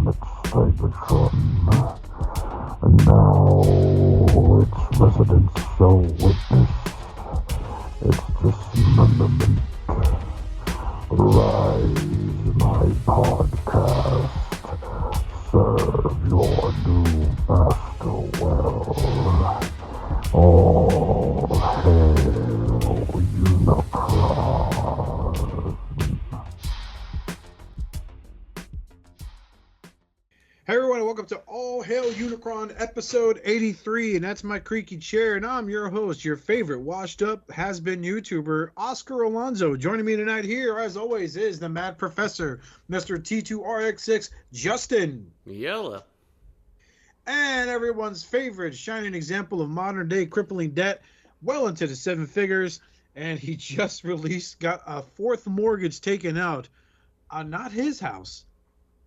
planet Cybertron, and now its residents shall witness its dismemberment. Rise, my podcast, serve your new master well. All hail Unicron. Hey everyone, welcome to All Hail Unicron episode 83, and that's my creaky chair, and I'm your host, your favorite washed-up, has-been YouTuber, Oscar Alonso. Joining me tonight here, as always, is the Mad Professor, Mr. T2RX6, Justin. YOLO. And everyone's favorite shining example of modern-day crippling debt, well into the seven figures, and he just got a fourth mortgage taken out on not his house,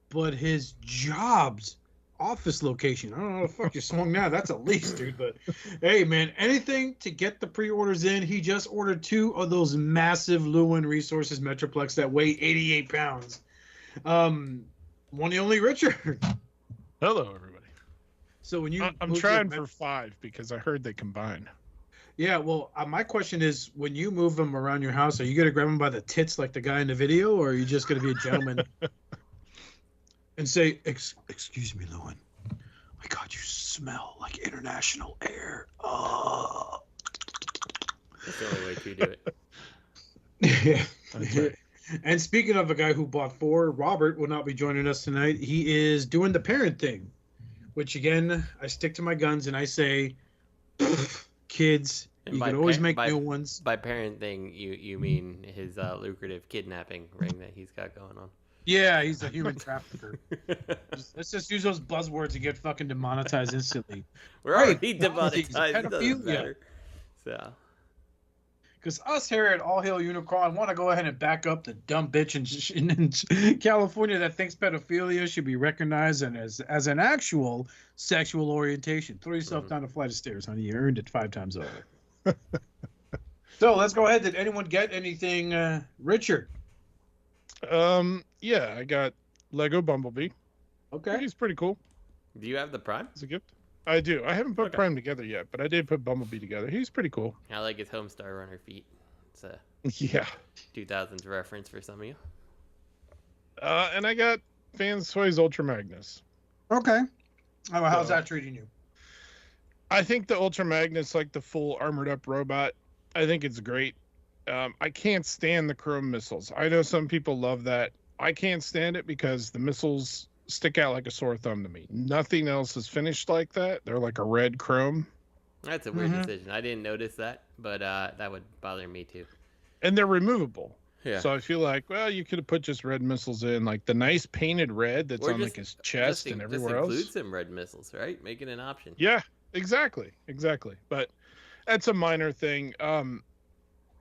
but his job's office location. I don't know how the fuck you swung that. That's a lease, dude. But hey, man, anything to get the pre-orders in. He just ordered 2 of those massive Lewin Resources Metroplex that weigh 88 pounds. One and only Richard. Hello, everybody. So when you, I'm trying for 5 because I heard they combine. Yeah, well, my question is, when you move them around your house, are you gonna grab them by the tits like the guy in the video, or are you just gonna be a gentleman? And say, excuse me, Lewin. My God, you smell like international air. Oh. That's the only way to do it. Yeah. Okay. And speaking of a guy who bought 4, Robert will not be joining us tonight. He is doing the parent thing, which, again, I stick to my guns and I say, kids, And you by can always make by- new ones. By parent thing, you mean his lucrative kidnapping ring that he's got going on. Yeah, he's a human trafficker. Let's just use those buzzwords to get fucking demonetized instantly. We're Right. already He's a demonetized. It doesn't pedophile? matter. So, Because us here at All Hail Unicron want to go ahead and back up the dumb bitch in California that thinks pedophilia should be recognized and as an actual sexual orientation. Throw yourself down a flight of stairs, honey. You earned it 5 times over. So let's go ahead. Did anyone get anything, Richard? Yeah, I got Lego Bumblebee. Okay. He's pretty cool. do you have the Prime? It's a gift. I do. I haven't put Okay. Prime together yet, but I did put Bumblebee together. He's pretty cool. I like his Homestar Runner feet. It's a Yeah. 2000s reference for some of you. And I got Fans Toys Ultra Magnus. Okay. Oh, how's So- that treating you? I think the Ultra Magnus, like the full armored up robot, I think it's great. I can't stand the chrome missiles. I know some people love that. I can't stand it because the missiles stick out like a sore thumb to me. Nothing else is finished like that. They're like a red chrome. That's a weird decision. I didn't notice that, but that would bother me too. And they're removable. Yeah. So I feel like, well, you could have put just red missiles in, like the nice painted red that's Or on like his chest and everywhere just include else. some red missiles, right? Make it an option. Yeah, exactly. But that's a minor thing.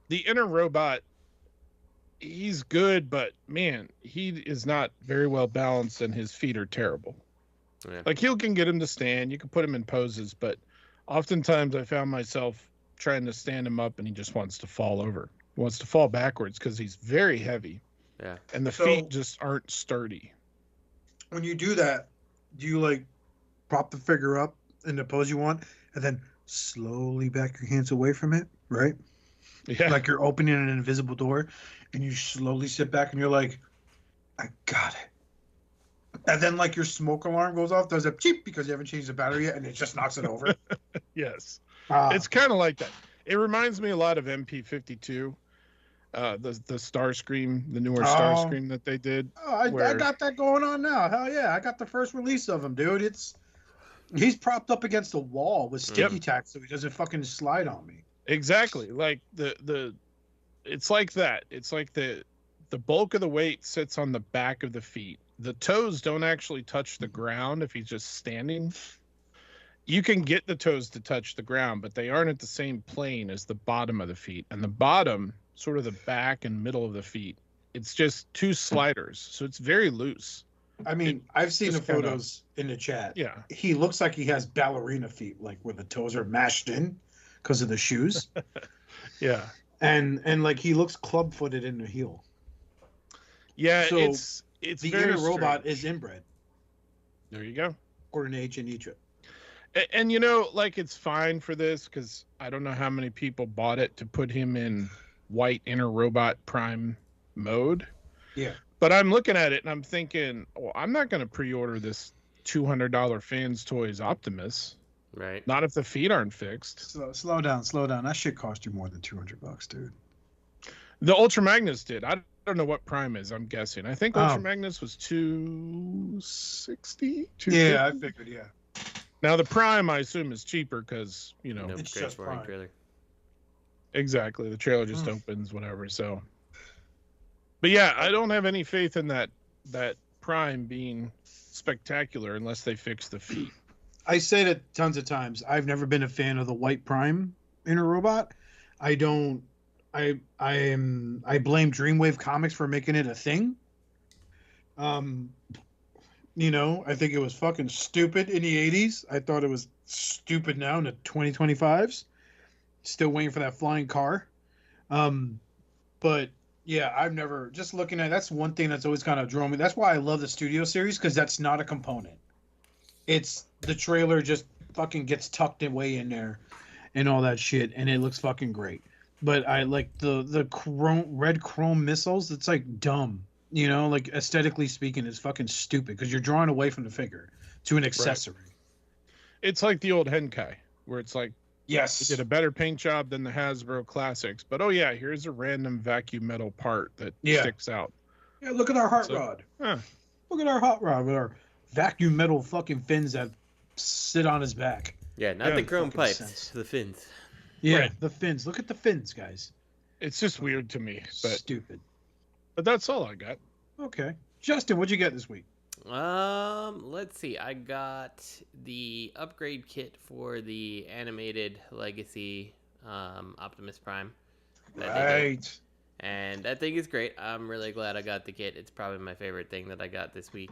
The inner robot, he's good, but man, he is not very well balanced and his feet are terrible. Yeah. Like you can get him to stand, you can put him in poses, but oftentimes I found myself trying to stand him up and he just wants to fall over. Wants to fall backwards because he's very heavy. Yeah. And the So- feet just aren't sturdy. When you do that, do you like prop the figure up in the pose you want and then slowly back your hands away from it, right? Yeah. Like you're opening an invisible door and you slowly sit back and you're like, I got it. And then like your smoke alarm goes off, does a cheep because you haven't changed the battery yet and it just knocks it over. Yes. Ah, It's kind of like that. It reminds me a lot of MP52, the Starscream, the newer Starscream that they did. I where- got that going on now. Hell yeah. I got the first release of him, dude. He's propped up against a wall with sticky tack so he doesn't fucking slide on me. Exactly. Like it's like that. It's like the bulk of the weight sits on the back of the feet. The toes don't actually touch the ground if he's just standing. You can get the toes to touch the ground, but they aren't at the same plane as the bottom of the feet. And the bottom, sort of the back and middle of the feet, it's just 2 sliders. So it's very loose. I mean, I've seen the just kinda- photos in the chat. Yeah. He looks like he has ballerina feet, like where the toes are mashed in because of the shoes. Yeah. And like he looks club-footed in the heel. Yeah, So, it's The very inner robot strange. is inbred. There you go. Or an H&E chip. And like it's fine for this because I don't know how many people bought it to put him in white Inner Robot Prime mode. Yeah. But I'm looking at it and I'm thinking, well, I'm not going to pre-order this $200 Fans Toys Optimus. Right. Not if the feet aren't fixed. Slow down. That shit cost you more than $200, dude. The Ultra Magnus did. I don't know what Prime is. I'm guessing. I think Ultra Magnus was $260. Yeah, I figured. Yeah. Now the Prime, I assume, is cheaper because No It's great just for a Prime. trailer. exactly the trailer just opens, whatever. So, but yeah, I don't have any faith in that Prime being spectacular unless they fix the feet. I said it tons of times. I've never been a fan of the white Prime Inner Robot. I blame Dreamwave Comics for making it a thing. I think it was fucking stupid in the 80s. I thought it was stupid now in the 2025s. Still waiting for that flying car. But yeah, I've never, just looking at, that's one thing that's always kind of drawn me. That's why I love the Studio Series, because that's not a component. It's the trailer just fucking gets tucked away in there and all that shit, and it looks fucking great. But I like the red chrome missiles. It's like dumb, like aesthetically speaking, it's fucking stupid because you're drawing away from the figure to an accessory. Right. It's like the old Henkai, where it's like, yes, they did a better paint job than the Hasbro Classics. But oh yeah, here's a random vacuum metal part that sticks out. Yeah, look at our hot rod. Look at our hot rod with our vacuum metal fucking fins that sit on his back. Yeah, not the chrome pipes, sense. the fins. Yeah, Right. the fins. Look at the fins, guys. It's just weird to me, but Stupid. that's all I got. Okay, Justin, what'd you get this week? Let's see. I got the upgrade kit for the animated Legacy Optimus Prime. Right. And that thing is great. I'm really glad I got the kit. It's probably my favorite thing that I got this week.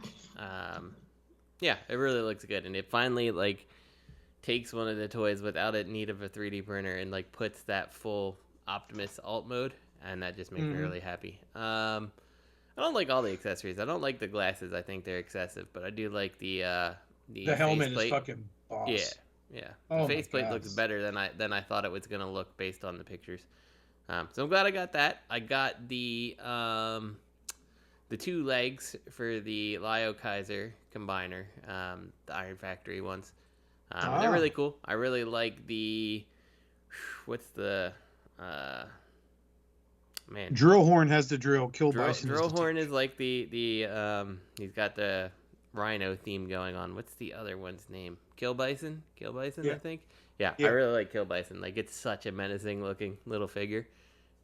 Yeah, it really looks good, and it finally takes one of the toys without it need of a 3D printer and puts that full Optimus alt mode, and that just makes me really happy. I don't like all the accessories. I don't like the glasses. I think they're excessive, but I do like the helmet faceplate. is fucking boss. Yeah. Oh The my faceplate God. looks better than I thought it was gonna look based on the pictures. So I'm glad I got that. I got the 2 legs for the Lio Kaiser combiner, the Iron Factory ones. They're really cool. I really like the man. Drillhorn has the drill. Kill Bison. Drillhorn is like the he's got the Rhino theme going on. What's the other one's name? Kill Bison, Yeah. I think. Yeah, Yeah. I really like Kill Bison. It's such a menacing looking little figure.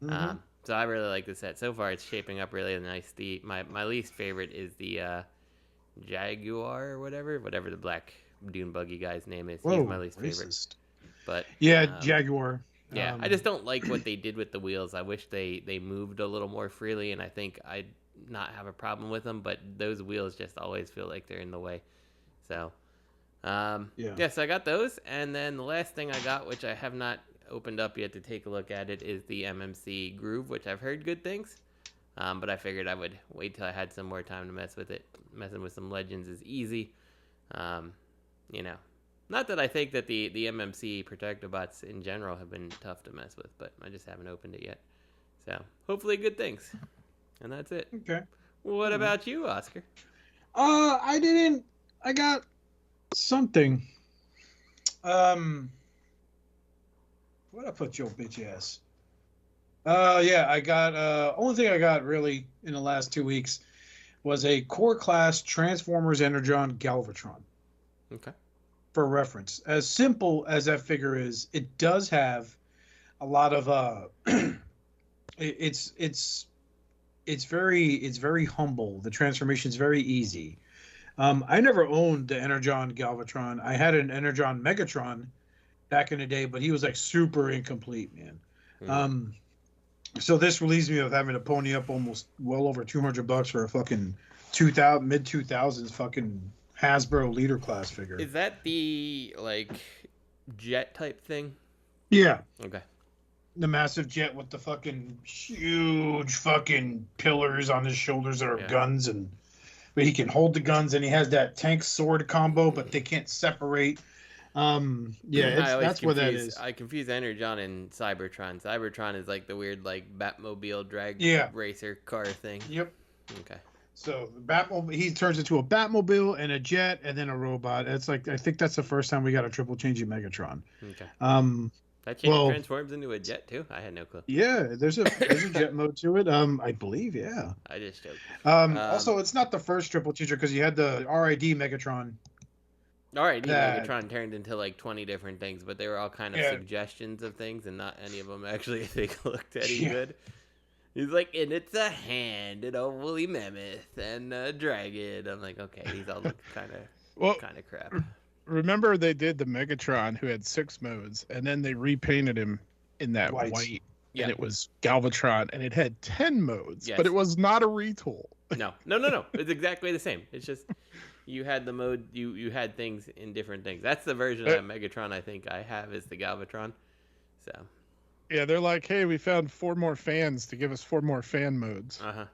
So I really like the set. So far, it's shaping up really nice. My least favorite is the Jaguar or whatever the black dune buggy guy's name is. He's my least favorite. But yeah, Jaguar. Yeah, I just don't like what they did with the wheels. I wish they moved a little more freely, and I think I'd not have a problem with them, but those wheels just always feel like they're in the way. So, so I got those, and then the last thing I got, which I have not opened up yet to take a look at it, is the MMC Groove, which I've heard good things, but I figured I would wait till I had some more time to mess with it. Messing with some Legends is easy. Not that I think that the MMC Protectobots in general have been tough to mess with, but I just haven't opened it yet. So, hopefully good things. And that's it. Okay. What about you, Oscar? I didn't. I got something. Where'd I put your bitch ass? Yeah, I got, only thing I got really in the last 2 weeks was a core class Transformers Energon Galvatron. Okay. For reference, as simple as that figure is, it does have a lot of it's very humble. The transformation is very easy. I never owned the Energon Galvatron. I had an Energon Megatron back in the day, but he was super incomplete, man. So this relieves me of having to pony up almost well over $200 for a fucking mid 2000s fucking Hasbro leader class figure. Is that the jet type thing? Yeah. Okay. The massive jet with the fucking huge fucking pillars on his shoulders that are guns, and but he can hold the guns, and he has that tank sword combo, but they can't separate. That's what that is. I confuse Energon and Cybertron. Cybertron is like the weird like Batmobile drag racer car thing. Yep. Okay. So Batmobile, he turns into a Batmobile and a jet and then a robot. It's like, I think that's the first time we got a triple change in Megatron. Okay. That transforms into a jet too? I had no clue. Yeah, there's a jet mode to it. I believe, yeah. I just joked. Also, it's not the first triple changer because you had the RID Megatron. RID Megatron turned into like 20 different things, but they were all kind of suggestions of things, and not any of them actually, I think, looked any good. He's like, and it's a hand, and a woolly mammoth, and a dragon. I'm like, okay, these all look kind of crap. Remember they did the Megatron who had 6 modes, and then they repainted him in that white. And it was Galvatron, and it had 10 modes, but it was not a retool. No. It's exactly the same. It's just you had the mode, you had things in different things. That's the version of Megatron I think I have is the Galvatron. So. Yeah, they're like, hey, we found 4 more fans to give us 4 more fan modes. Uh-huh.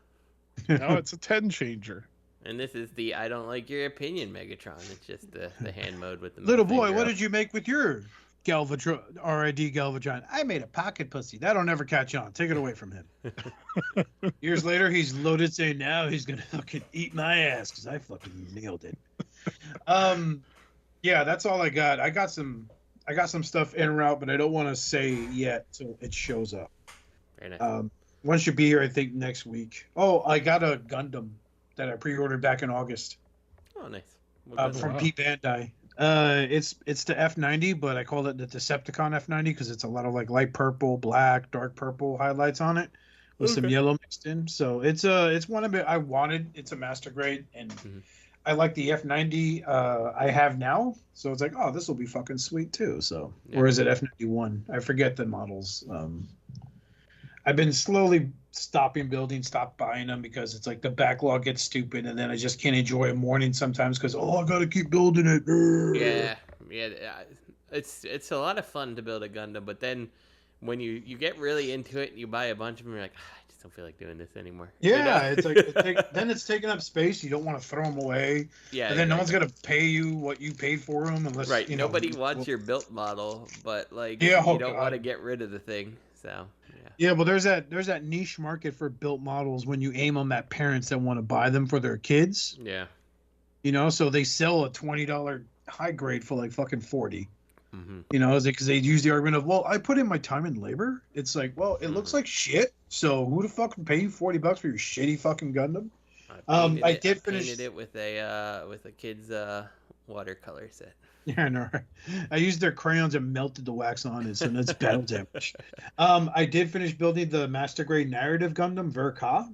Now it's a 10 changer. And this is the I don't like your opinion Megatron. It's just the hand mode with the little boy. What did you make with your Galvatron, RID Galvatron? I made a pocket pussy. That'll never catch on. Take it away from him. Years later, he's loaded saying now he's gonna fucking eat my ass because I fucking nailed it. Yeah, that's all I got. I got some stuff en route, but I don't want to say yet till it shows up. Very nice. One should be here, I think, next week. Oh, I got a Gundam that I pre-ordered back in August. Oh, nice. From Pete Bandai. It's the F90, but I call it the Decepticon F90 because it's a lot of like light purple, black, dark purple highlights on it with some yellow mixed in. So it's one of it I wanted. It's a master grade, and I like the F90 I have now. So it's like, oh, this will be fucking sweet too. So or is it F91? I forget the models. I've been slowly stop buying them because it's like the backlog gets stupid, and then I just can't enjoy a morning sometimes because I gotta keep building it. Yeah. It's a lot of fun to build a Gundam, but then when you get really into it and you buy a bunch of them, you're like, I just don't feel like doing this anymore. Yeah, it's like then it's taking up space. You don't want to throw them away. Yeah, and then no one's gonna pay you what you paid for them unless nobody wants your built model, but like you don't want to get rid of the thing. So. Yeah, well, there's that niche market for built models when you aim them at parents that want to buy them for their kids. Yeah. So they sell a $20 high grade for like fucking $40. Because they use the argument of, well, I put in my time and labor. It's like, well, it looks like shit. So who the fuck would pay you $40 for your shitty fucking Gundam? I did finish it with a kid's watercolor set. Yeah, no. I used their crayons and melted the wax on it, so that's battle damage. I did finish building the Master Grade Narrative Gundam Verka,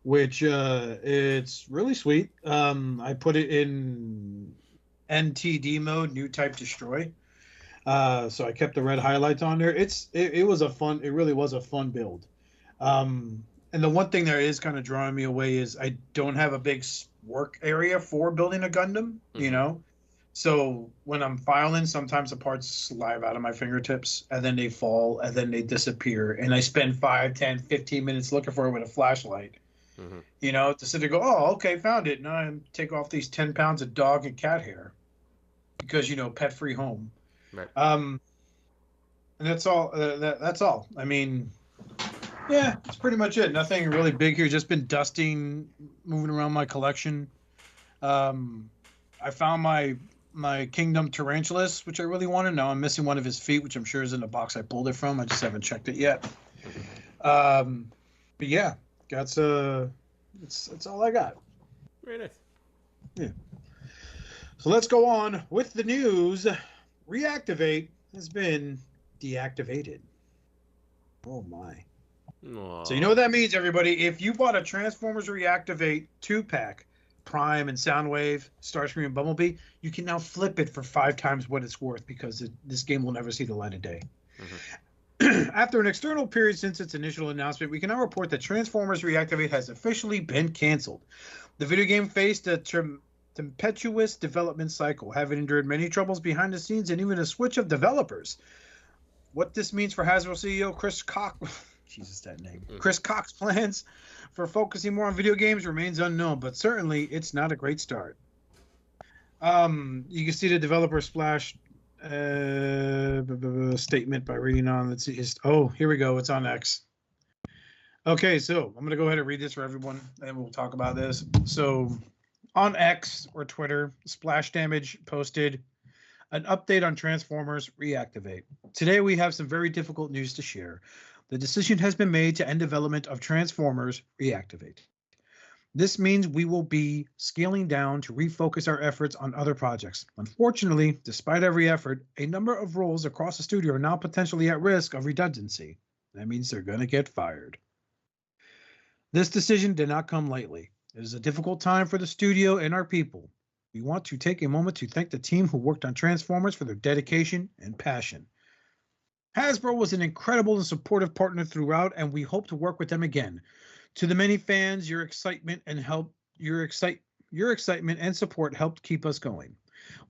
which it's really sweet. I put it in NTD mode, New Type Destroy. So I kept the red highlights on there. It really was a fun build. And the one thing that is kind of drawing me away is I don't have a big work area for building a Gundam, So when I'm filing, sometimes the parts slide out of my fingertips, and then they fall, and then they disappear. And I spend 5, 10, 15 minutes looking for it with a flashlight, to sit there and go, oh, okay, found it. Now I take off these 10 pounds of dog and cat hair because, pet-free home. Right. And that's all. That's all. I mean, yeah, that's pretty much it. Nothing really big here. Just been dusting, moving around my collection. I found my Kingdom Tarantulas, which I really wanted. Now I'm missing one of his feet, which I'm sure is in the box I pulled it from. I just haven't checked it yet. But yeah, that's all I got. Very nice. Yeah. So let's go on with the news. Reactivate has been deactivated. Oh my. Aww. So you know what that means, everybody? If you bought a Transformers Reactivate 2-pack, Prime and Soundwave, Starscream and Bumblebee, you can now flip it for 5 times what it's worth because this game will never see the light of day. After an external period since its initial announcement, we can now report that Transformers Reactivate has officially been canceled. The video game faced a tempestuous development cycle, having endured many troubles behind the scenes and even a switch of developers. What this means for Hasbro CEO Chris Jesus, that name. Chris Cox plans for focusing more on video games remains unknown, but certainly it's not a great start. You can see the developer splash statement by reading on. Let's see. Oh, here we go. It's on X. Okay, so I'm going to go ahead and read this for everyone, and we'll talk about this. So on X or Twitter, Splash Damage posted an update on Transformers Reactivate. Today we have some very difficult news to share. The decision has been made to end development of Transformers Reactivate. This means we will be scaling down to refocus our efforts on other projects. Unfortunately, despite every effort, a number of roles across the studio are now potentially at risk of redundancy. That means they're going to get fired. This decision did not come lightly. It is a difficult time for the studio and our people. We want to take a moment to thank the team who worked on Transformers for their dedication and passion. Hasbro was an incredible and supportive partner throughout, and we hope to work with them again. To the many fans, your excitement and support helped keep us going.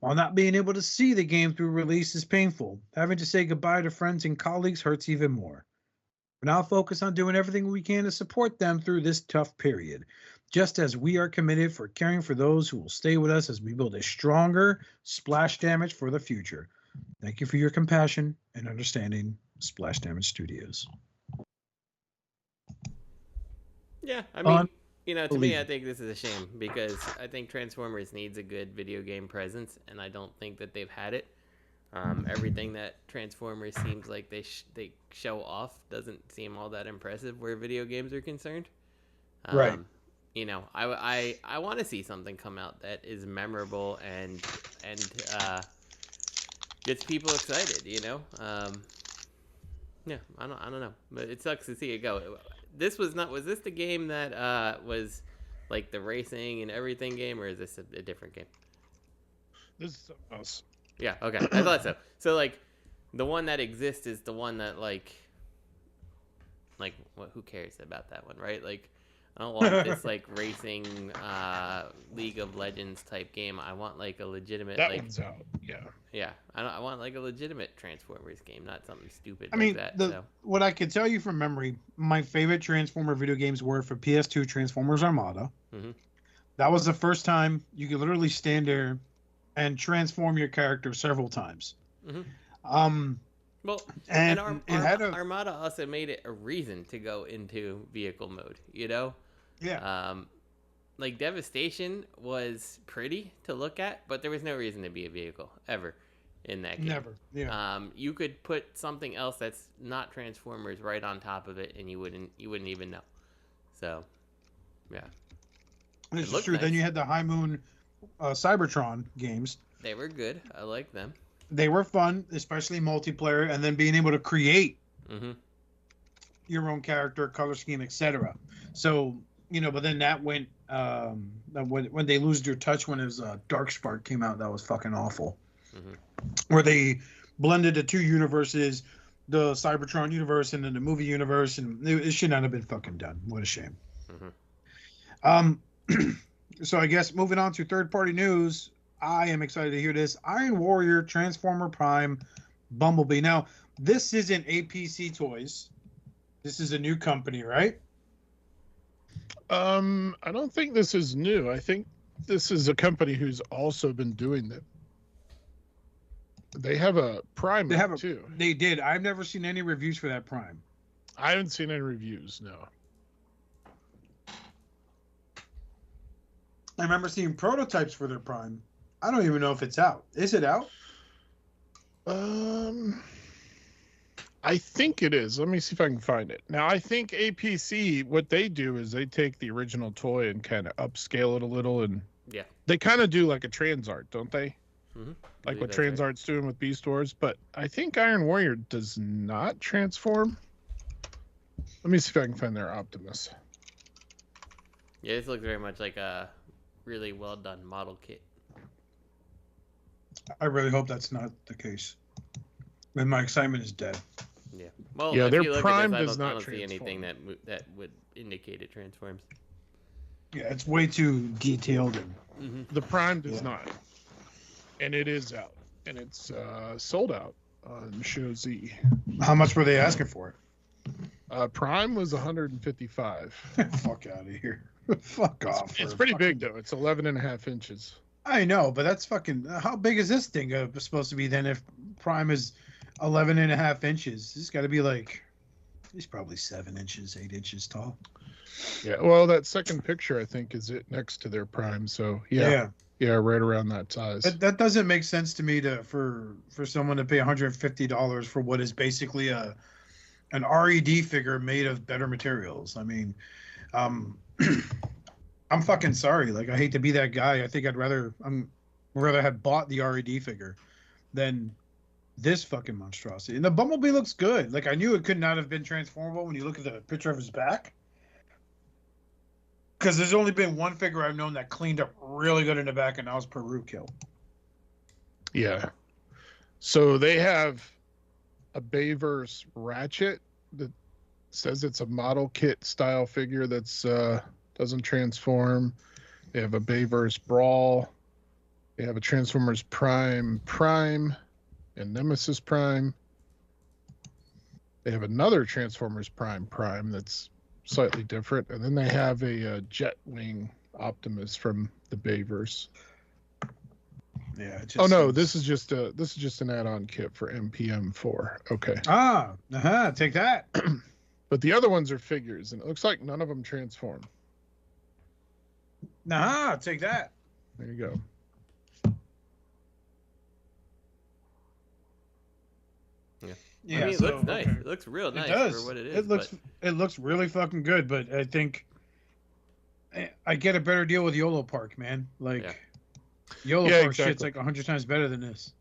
While not being able to see the game through release is painful, having to say goodbye to friends and colleagues hurts even more. We're now focused on doing everything we can to support them through this tough period, just as we are committed for caring for those who will stay with us as we build a stronger Splash Damage for the future. Thank you for your compassion and understanding, Splash Damage Studios. Yeah, I mean, to me, I think this is a shame because I think Transformers needs a good video game presence, and I don't think that they've had it. Everything that Transformers seems like they show off doesn't seem all that impressive where video games are concerned. Right. I want to see something come out that is memorable and gets people excited. Yeah, I don't know, but it sucks to see it go. Was this the game that was like the racing and everything game, or is this a different game? This is something else. Yeah, okay. I thought so. So, like, the one that exists is the one that, who cares about that one, right? Like, I don't want this, racing League of Legends type game. I want, a legitimate, That one's out, yeah. Yeah. I want, a legitimate Transformers game, not something stupid that. What I can tell you from memory, my favorite Transformer video games were for PS2 Transformers Armada. Mm-hmm. That was the first time you could literally stand there and transform your character several times. Mm-hmm. Armada also made it a reason to go into vehicle mode, Yeah. Devastation was pretty to look at, but there was no reason to be a vehicle ever in that game. Never. Yeah. You could put something else that's not Transformers right on top of it, and you wouldn't even know. So, yeah. This is true. Nice. Then you had the High Moon Cybertron games. They were good. I like them. They were fun, especially multiplayer, and then being able to create your own character, color scheme, etc. So, but then that went when they lose your touch when it was Dark Spark came out, that was fucking awful. Mm-hmm. Where they blended the two universes, the Cybertron universe and then the movie universe, and it should not have been fucking done. What a shame. Mm-hmm. So I guess moving on to third-party news, I am excited to hear this. Iron Warrior, Transformer Prime, Bumblebee. Now, this isn't APC Toys. This is a new company, right? I don't think this is new. I think this is a company who's also been doing them. They have a Prime too. They did. I've never seen any reviews for that Prime. I haven't seen any reviews, no. I remember seeing prototypes for their Prime. I don't even know if it's out. Is it out? I think it is. Let me see if I can find it. Now, I think APC, what they do is they take the original toy and kind of upscale it a little, and they kind of do like a Transart, don't they? Mm-hmm. Like what Transart's doing with Beast Wars. But I think Iron Warrior does not transform. Let me see if I can find their Optimus. Yeah, this looks very much like a really well done model kit. I really hope that's not the case. And my excitement is dead. Yeah. Well, yeah, if their you look Prime at this, does not I don't see transform. anything that would indicate it transforms. Yeah, it's way too detailed. And the Prime does not. And it is out. And it's sold out on Show Z. How much were they asking for it? Prime was 155. Fuck out of here. Fuck off. It's pretty big though. It's 11.5 inches. I know, but that's fucking. How big is this thing supposed to be then? If Prime is 11.5 inches, it's got to be like. He's probably 7 inches, 8 inches tall. Yeah. Well, that second picture I think is it next to their Prime. So yeah, right around that size. That doesn't make sense to me for someone to pay $150 for what is basically an RED figure made of better materials. I mean, I'm fucking sorry. Like, I hate to be that guy. I think I'd rather have bought the RED figure than this fucking monstrosity. And the Bumblebee looks good. Like, I knew it could not have been transformable when you look at the picture of his back. Because there's only been one figure I've known that cleaned up really good in the back, and that was Perukill. Yeah. So they have a Bayverse Ratchet that says it's a model kit style figure that's doesn't transform. They have a Bayverse Brawl. They have a Transformers Prime and Nemesis Prime. They have another Transformers Prime that's slightly different, and then they have a Jetwing Optimus from the Bayverse. Yeah. Oh no, this is just an add-on kit for MPM4. Okay. Take that. But the other ones are figures, and it looks like none of them transform. Take that. There you go. Yeah, I mean, it looks nice. Okay. It looks real nice for what it is. It looks really fucking good, but I think I get a better deal with YoloPark, man. Like, YoloPark shit's like 100 times better than this.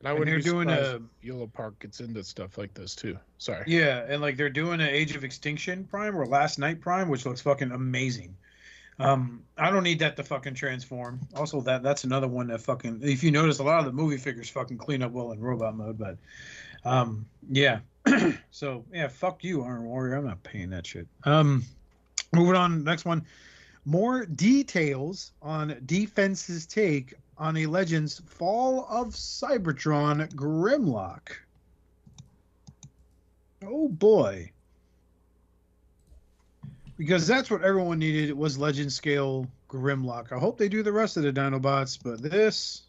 And I wouldn't be surprised if YoloPark gets into stuff like this too. Sorry. Yeah, and like they're doing an Age of Extinction Prime or Last Night Prime, which looks fucking amazing. I don't need that to fucking transform. Also, that's another one that fucking, if you notice, a lot of the movie figures fucking clean up well in robot mode, but yeah. So yeah, fuck you, Iron Warrior. I'm not paying that shit. Moving on, next one. More details on Defense's take on a Legends Fall of Cybertron Grimlock. Oh boy. Because that's what everyone needed. It was Legend scale Grimlock. I hope they do the rest of the Dinobots, but this...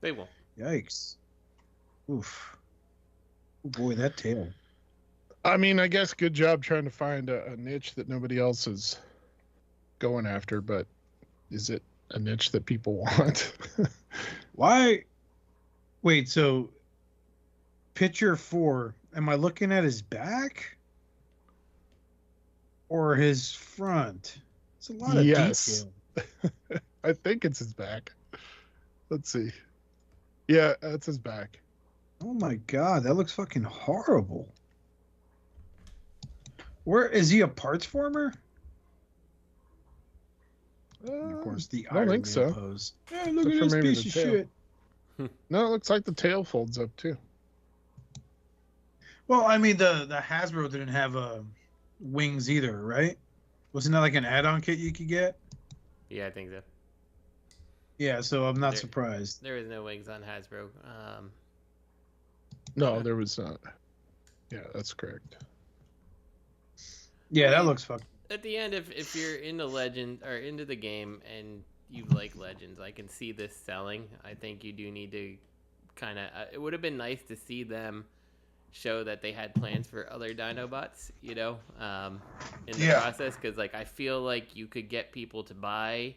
They won't. Yikes. Oof. Oh boy, that tail. I mean, I guess good job trying to find a niche that nobody else is going after, but is it a niche that people want? Why? Wait, so picture 4, am I looking at his back? Or his front? It's a lot of detail. I think it's his back. Let's see. Yeah, that's his back. Oh my god, that looks fucking horrible. Where is he, a parts former? And of course, the I don't think so. Pose. Yeah, look at this piece of shit. No, it looks like the tail folds up too. Well, I mean, the Hasbro didn't have wings either, right? Wasn't that like an add-on kit you could get? Yeah, I think so. Yeah, so I'm not surprised. There was no wings on Hasbro. No, there was not. Yeah, that's correct. Yeah, that looks fucked. At the end, if you're into Legend or into the game and you like Legends, I can see this selling. I think you do need to kind of. It would have been nice to see them show that they had plans for other Dinobots, you know, in the process, because like I feel like you could get people to buy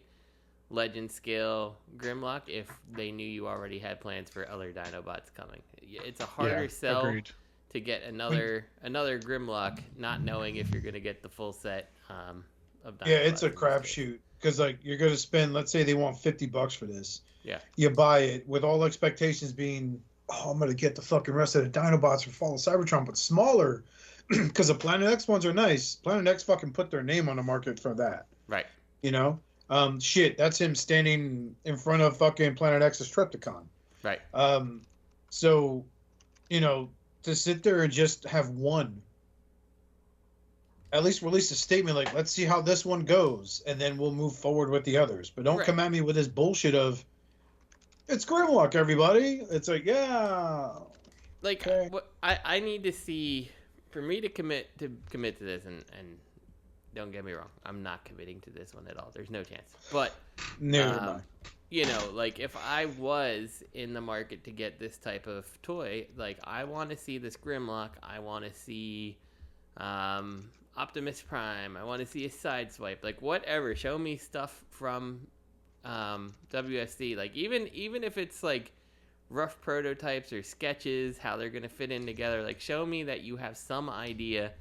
Legend scale Grimlock if they knew you already had plans for other Dinobots coming. It's a harder sell to get another Grimlock, not knowing if you're going to get the full set of Dinobots. Yeah, it's a crapshoot because like you're going to spend, let's say they want $50 for this. Yeah, you buy it with all expectations being, oh, I'm going to get the fucking rest of the Dinobots for Fall of Cybertron, but smaller, because the Planet X ones are nice. Planet X fucking put their name on the market for that. Right. You know? Shit, that's him standing in front of fucking Planet X's Triptychon. Right. So, you know, to sit there and just have one, at least release a statement like, let's see how this one goes, and then we'll move forward with the others. But don't come at me with this bullshit of, it's Grimlock, everybody. It's like, yeah. Like, okay. what I need to see for me to commit to this, and don't get me wrong, I'm not committing to this one at all. There's no chance. But No. you know, like if I was in the market to get this type of toy, like I want to see this Grimlock. I want to see Optimus Prime. I want to see a Sideswipe. Like whatever. Show me stuff from WSD. Like even if it's like rough prototypes or sketches, how they're gonna fit in together. Like show me that you have some idea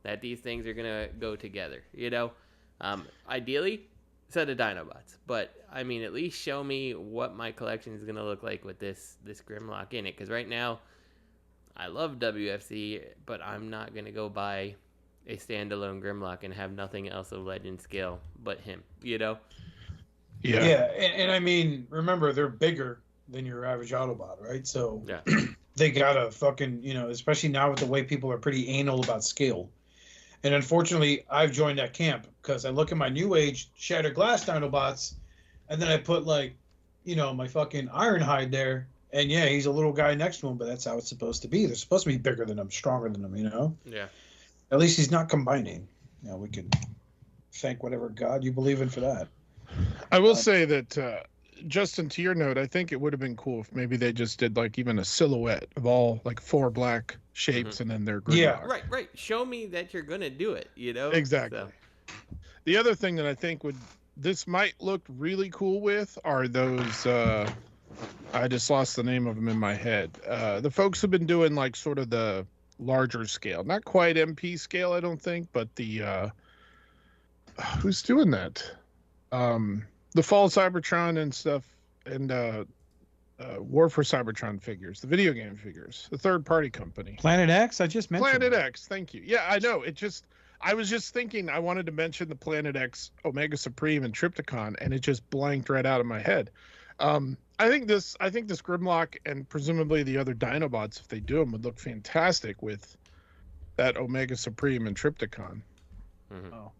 that these things are gonna go together. You know, ideally set of Dinobots, but I mean at least show me what my collection is gonna look like with this Grimlock in it. Because right now, I love WFC, but I'm not gonna go buy a standalone Grimlock and have nothing else of legend scale but him. You know? Yeah, and I mean, remember they're bigger than your average Autobot, right? So Yeah. they gotta fucking, especially now with the way people are pretty anal about scale. And unfortunately, I've joined that camp because I look at my new age Shattered Glass Dinobots, and then I put my fucking Ironhide there, and yeah, he's a little guy next to him, but that's how it's supposed to be. They're supposed to be bigger than him, stronger than him, Yeah. At least he's not combining. We can thank whatever god you believe in for that. I will say that, Justin, to your note, I think it would have been cool if maybe they just did like even a silhouette of all like 4 black shapes and then their Grimlock. Yeah. Right. Show me that you're gonna do it. Exactly. So. The other thing that I think this might look really cool with are those. I just lost the name of them in my head. The folks who've been doing like sort of the larger scale, not quite MP scale, I don't think, but the who's doing that? The Fall of Cybertron and stuff, and War for Cybertron figures, the video game figures, the third-party company. Planet X, I just mentioned. Planet X, thank you. Yeah, I know. I was just thinking I wanted to mention the Planet X Omega Supreme and Trypticon, and it just blanked right out of my head. I think this Grimlock and presumably the other Dinobots, if they do them, would look fantastic with that Omega Supreme and Trypticon. Mm-hmm. Oh.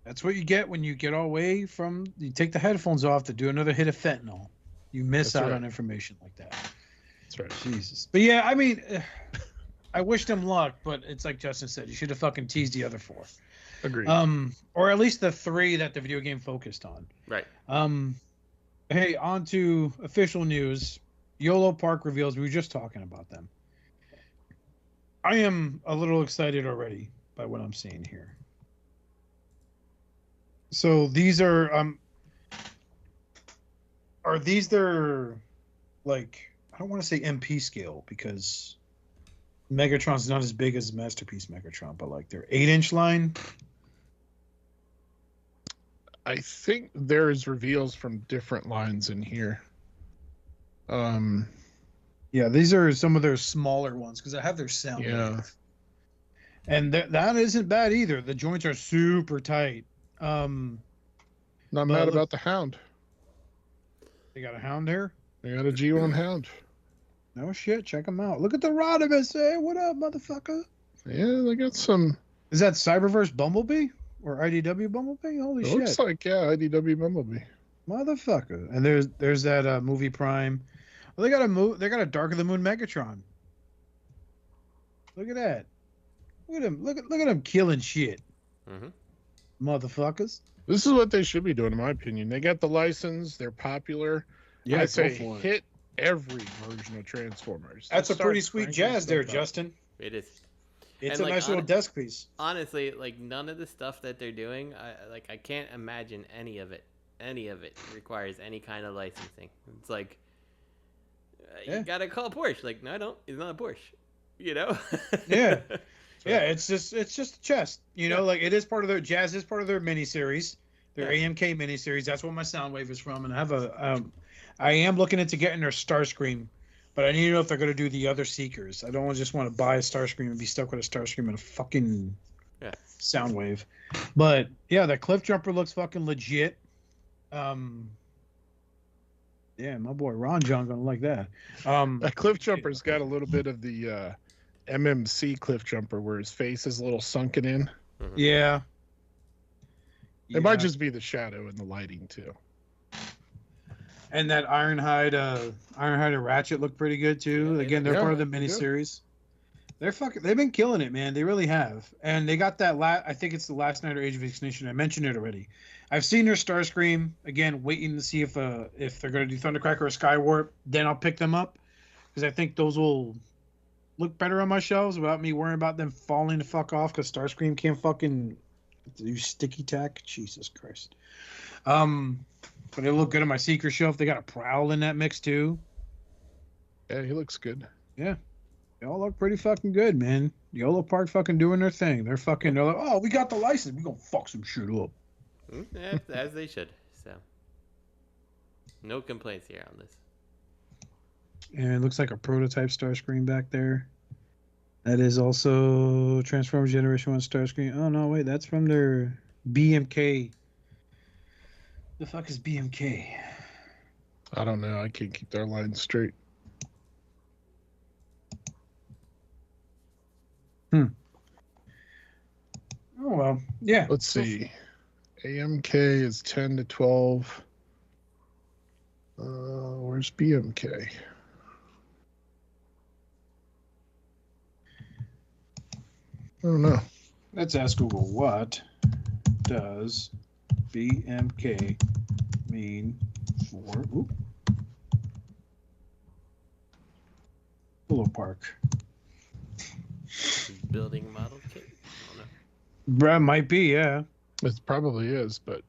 That's what you get when you get away from. You take the headphones off to do another hit of fentanyl. You miss out on information like that. That's right. Jesus. But yeah, I mean, I wish them luck, but it's like Justin said, you should have fucking teased the other 4. Agreed. Or at least the 3 that the video game focused on. Right. Hey, on to official news. YoloPark reveals. We were just talking about them. I am a little excited already by what I'm seeing here. So these are these their, like, I don't want to say MP scale because Megatron's not as big as Masterpiece Megatron, but like their 8-inch line. I think there's reveals from different lines in here. Yeah, these are some of their smaller ones because I have their sound. Yeah. And that isn't bad either. The joints are super tight. Not mad about the Hound. They got a Hound there? They got a G1 Hound. No shit, check them out. Look at the Rodimus. Hey, what up, motherfucker? Yeah, they got some. Is that Cyberverse Bumblebee or IDW Bumblebee? Holy shit! Looks like IDW Bumblebee. Motherfucker. And there's that movie Prime. Well, they got a Dark of the Moon Megatron. Look at that. Look at him. Look at him killing shit. Mm-hmm. Motherfuckers. This is what they should be doing, in my opinion. They got the license. They're popular. Yeah, I say go for it. hit every version of Transformers. That's a Let's pretty start sweet cranking jazz there, stuff out. Justin. It is. It's And, a like, nice little desk piece. Honestly, like none of the stuff that they're doing, I can't imagine any of it requires any kind of licensing. It's like you gotta call Porsche. Like, no, I don't. It's not a Porsche. Yeah. Yeah, it's just a chest. Like it is part of their jazz is part of their miniseries, their AMK miniseries. That's what my Soundwave is from, and I have I am looking into getting their Starscream, but I need to know if they're gonna do the other Seekers. I don't just want to buy a Starscream and be stuck with a Starscream and a fucking Soundwave. But yeah, that Cliff Jumper looks fucking legit. Yeah, my boy Ron John gonna like that. That Cliff Jumper's got a little bit of the MMC Cliff Jumper where his face is a little sunken in. Mm-hmm. Yeah. It might just be the shadow and the lighting too. And that Ironhide and Ratchet look pretty good too. Yeah, Again, they're part of the miniseries. They've been killing it, man. They really have. And they got that I think it's the last night or Age of Extinction. I mentioned it already. I've seen their Starscream. Again, waiting to see if they're going to do Thundercracker or Skywarp. Then I'll pick them up. Because I think those will look better on my shelves without me worrying about them falling the fuck off because Starscream can't fucking do sticky tack. Jesus Christ. But it'll look good on my Seeker shelf. They got a Prowl in that mix too. Yeah, he looks good. Yeah. They all look pretty fucking good, man. YoloPark fucking doing their thing. They're like, oh, we got the license. We gonna fuck some shit up. As they should. So, no complaints here on this. And it looks like a prototype Starscream back there. That is also Transformers Generation 1 Starscream. Oh, no, wait. That's from their BMK. The fuck is BMK? I don't know. I can't keep their lines straight. Oh, well. Yeah. Let's see. AMK is 10 to 12. Where's BMK? I don't know. Let's ask Google, what does BMK mean for YoloPark? Building model kit? I don't know. Brad might be, yeah. It probably is, but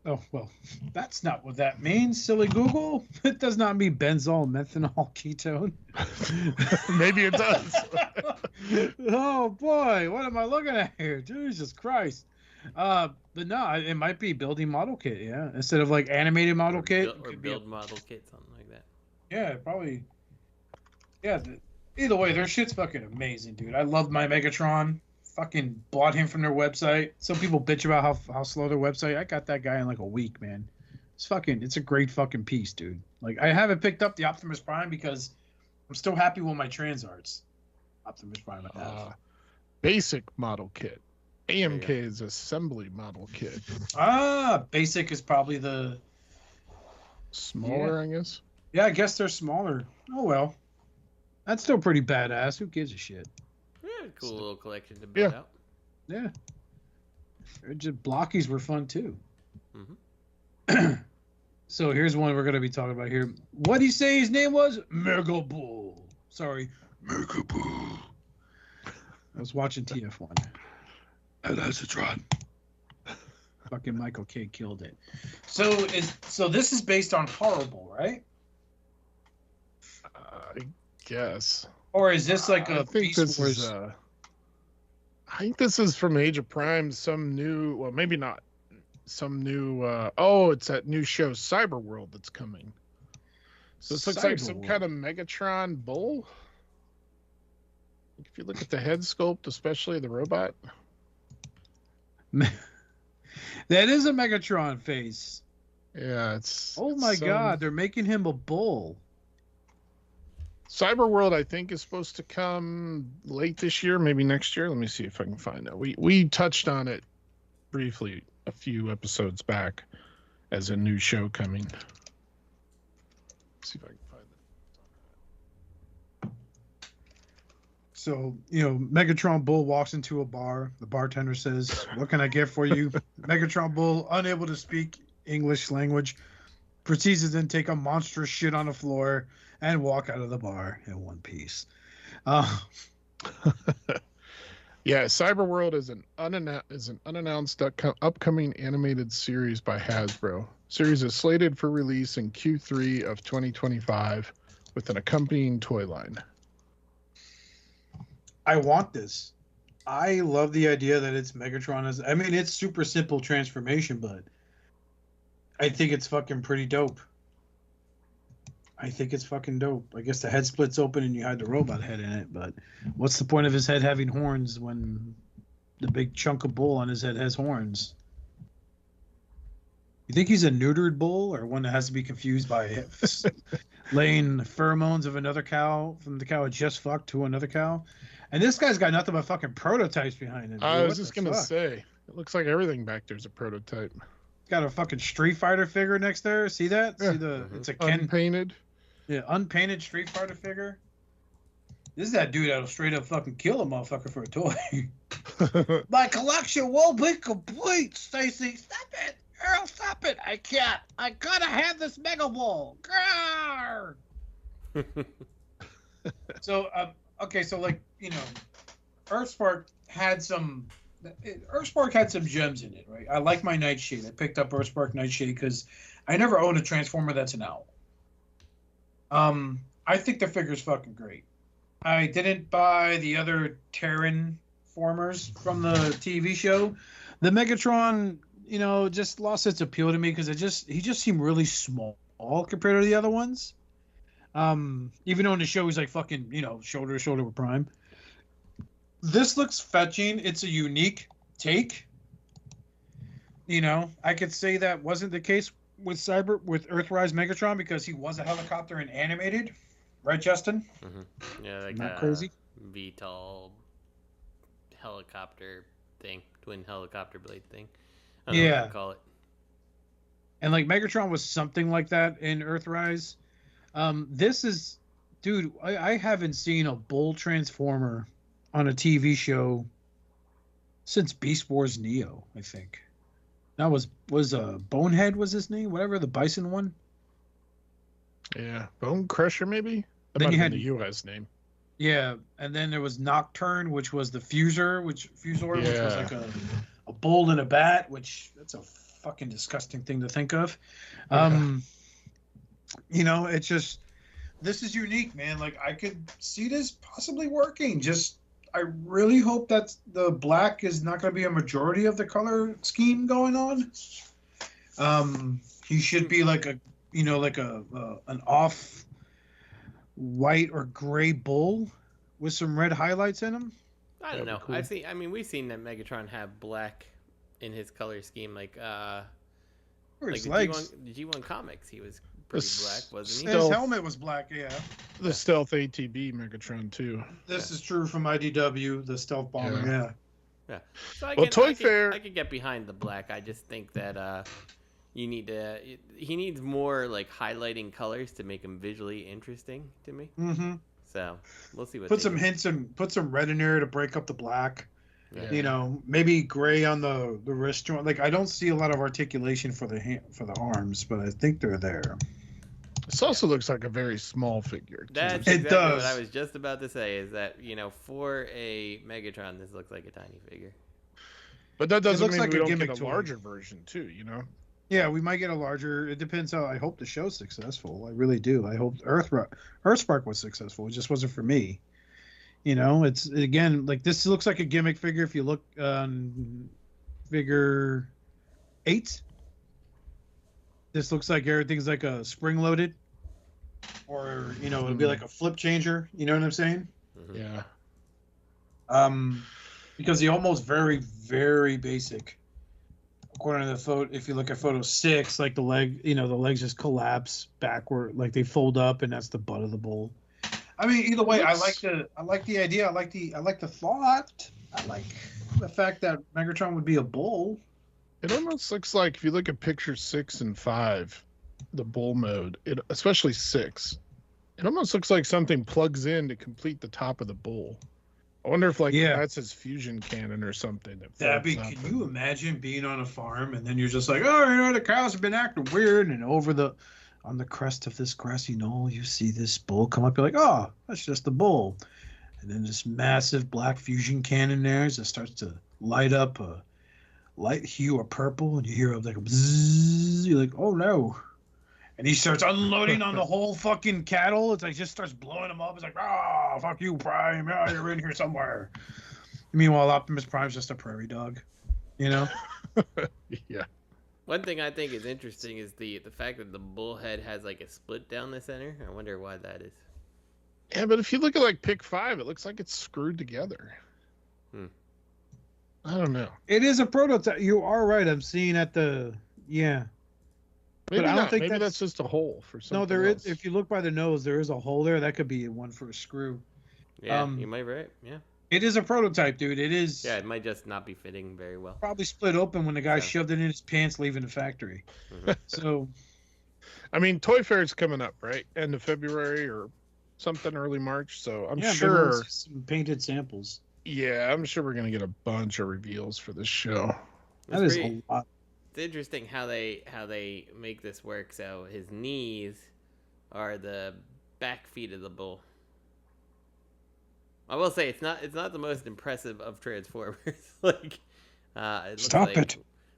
Oh, well, that's not what that means, silly Google. It does not mean benzol methanol ketone. maybe it does. Oh, boy. What am I looking at here? Jesus Christ. But no, it might be building model kit, yeah. Instead of like animated model kit. Or build model kit, something like that. Yeah, probably. Yeah, either way, their shit's fucking amazing, dude. I love my Megatron. Fucking bought him from their website. Some people bitch about how slow their website. I got that guy in like a week, man. It's a great fucking piece, dude. Like, I haven't picked up the Optimus Prime because I'm still happy with my Transarts. Optimus Prime I have. Basic model kit. AMK is assembly model kit. Basic is probably the smaller, I guess. Yeah, I guess they're smaller. Oh well. That's still pretty badass. Who gives a shit? Yeah, cool little collection to build out. Yeah. Just blockies were fun too. Mm-hmm. So here's one we're gonna be talking about here. What do you say his name was? Megabull. Sorry, Megabull. I was watching TF1. Hasbro. Fucking Michael K killed it. So this is based on Horrible, right? I guess. Or is this like a Beast Wars? I think this is from Age of Prime. Some new, well, maybe not. Some new. It's that new show Cyber World that's coming. So this looks like some kind of Megatron bull. If you look at the head sculpt, especially the robot. That is a Megatron face. Yeah, it's. Oh my god, they're making him a bull. Cyber World, I think, is supposed to come late this year, maybe next year. Let me see if I can find out. We touched on it briefly a few episodes back as a new show coming. Let's see if I can find it. So, Megatron Bull walks into a bar. The bartender says, "What can I get for you?" Megatron Bull, unable to speak English language, proceeds to then take a monstrous shit on the floor and walk out of the bar in one piece. Yeah, Cyber World is an unannounced upcoming animated series by Hasbro. Series is slated for release in Q3 of 2025 with an accompanying toy line. I want this. I love the idea that it's Megatron. It's super simple transformation, but I think it's fucking pretty dope. I think it's fucking dope. I guess the head splits open and you hide the robot head in it, but what's the point of his head having horns when the big chunk of bull on his head has horns? You think he's a neutered bull or one that has to be confused by laying pheromones of another cow from the cow it just fucked to another cow? And this guy's got nothing but fucking prototypes behind him. I was just going to say, it looks like everything back there's a prototype. Got a fucking Street Fighter figure next there. See that? Yeah. See it's a Ken unpainted. Yeah, unpainted Street Fighter figure. This is that dude that'll straight up fucking kill a motherfucker for a toy. My collection won't be complete, Stacy. Stop it. Earl, stop it. I can't. I gotta have this Megabull. Grrr. So, okay, so like, you know, Earthspark had some gems in it, right? I like my Nightshade. I picked up Earthspark Nightshade because I never owned a Transformer that's an owl. I think the figure's fucking great. I didn't buy the other Terran formers from the TV show. The Megatron, you know, just lost its appeal to me because he just seemed really small compared to the other ones. Even though in the show he's like fucking, you know, shoulder to shoulder with Prime. This looks fetching. It's a unique take. You know, I could say that wasn't the case with Earthrise Megatron because he was a helicopter and animated, right, Justin? Mm-hmm. Yeah, like not crazy. VTOL helicopter thing, twin helicopter blade thing. I don't know what to call it. And like Megatron was something like that in Earthrise. This is, dude, I haven't seen a bull transformer on a TV show since Beast Wars Neo, I think. That was Bonehead was his name, whatever, the Bison one. Yeah, Bone Crusher maybe. That Then might you have had been the U.S. name. Yeah, and then there was Nocturne, which was the Fusor, which was Yeah. like a bull and a bat, which that's a fucking disgusting thing to think of. You know, it's just this is unique, man. Like I could see this possibly working. Just I really hope that the black is not going to be a majority of the color scheme going on. He should be like a, you know, like an off white or gray bull with some red highlights in him. I don't know. Cool. I mean, we've seen that Megatron have black in his color scheme, like His the legs. G1 comics. He was pretty black, wasn't he? His helmet was black, yeah. The Stealth ATB Megatron too. This is true from IDW, the stealth bomber, yeah. Yeah. So Toy Fair. I could get behind the black. I just think that he needs more like highlighting colors to make him visually interesting to me. Mm-hmm. So we'll see what. Put they some do. hints and put some red in there to break up the black. Yeah. You know, maybe gray on the wrist joint. Like I don't see a lot of articulation for the arms, but I think they're there. This also looks like a very small figure. Too. That's It exactly does. what I was just about to say. Is that, you know, for a Megatron, this looks like a tiny figure. But that doesn't looks mean like we a don't get gimmick a toy. larger version too. You know. Yeah, we might get a larger. It depends how. I hope the show's successful. I really do. I hope Earthspark was successful. It just wasn't for me. You know, it's again like this looks like a gimmick figure. If you look on figure 8, this looks like everything's like a spring loaded, or you know, it'd be like a flip changer. You know what I'm saying? Mm-hmm. Yeah. Because he almost very, very basic. According to the photo, if you look at photo 6, like the leg, you know, the legs just collapse backward, like they fold up, and that's the butt of the bull. I mean, either way, I like the idea. I like the thought. I like the fact that Megatron would be a bull. It almost looks like if you look at picture 6 and 5, the bull mode, especially 6, it almost looks like something plugs in to complete the top of the bull. I wonder if that's his fusion cannon or something. Can you imagine being on a farm and then you're just like, oh, you know, the cows have been acting weird, and on the crest of this grassy knoll, you see this bull come up. You're like, oh, that's just a bull. And then this massive black fusion cannon there just starts to light up a light hue of purple, and you hear like a bzzz. You're like, oh no. And he starts unloading on the whole fucking cattle. It's like just starts blowing them up. It's like, oh, fuck you, Prime. Yeah, you're in here somewhere. Meanwhile, Optimus Prime's just a prairie dog, you know? Yeah. One thing I think is interesting is the fact that the bull head has like a split down the center. I wonder why that is. Yeah, but if you look at like pick 5, it looks like it's screwed together. I don't know. It is a prototype. You are right. I'm seeing at the Maybe But I don't not. think Maybe that's just a hole for something. no. There else. is. If you look by the nose, there is a hole there. That could be one for a screw. Yeah, you might be right. Yeah. It is a prototype, dude. It is. Yeah, it might just not be fitting very well. Probably split open when the guy Yeah. shoved it in his pants leaving the factory. Mhm. So I mean, Toy Fair is coming up, right? End of February or something early March. So I'm Yeah, maybe sure. we'll see some painted samples. Yeah, I'm sure we're gonna get a bunch of reveals for this show. That is a lot. It's interesting how they make this work. So his knees are the back feet of the bull. I will say it's not the most impressive of Transformers. Like, it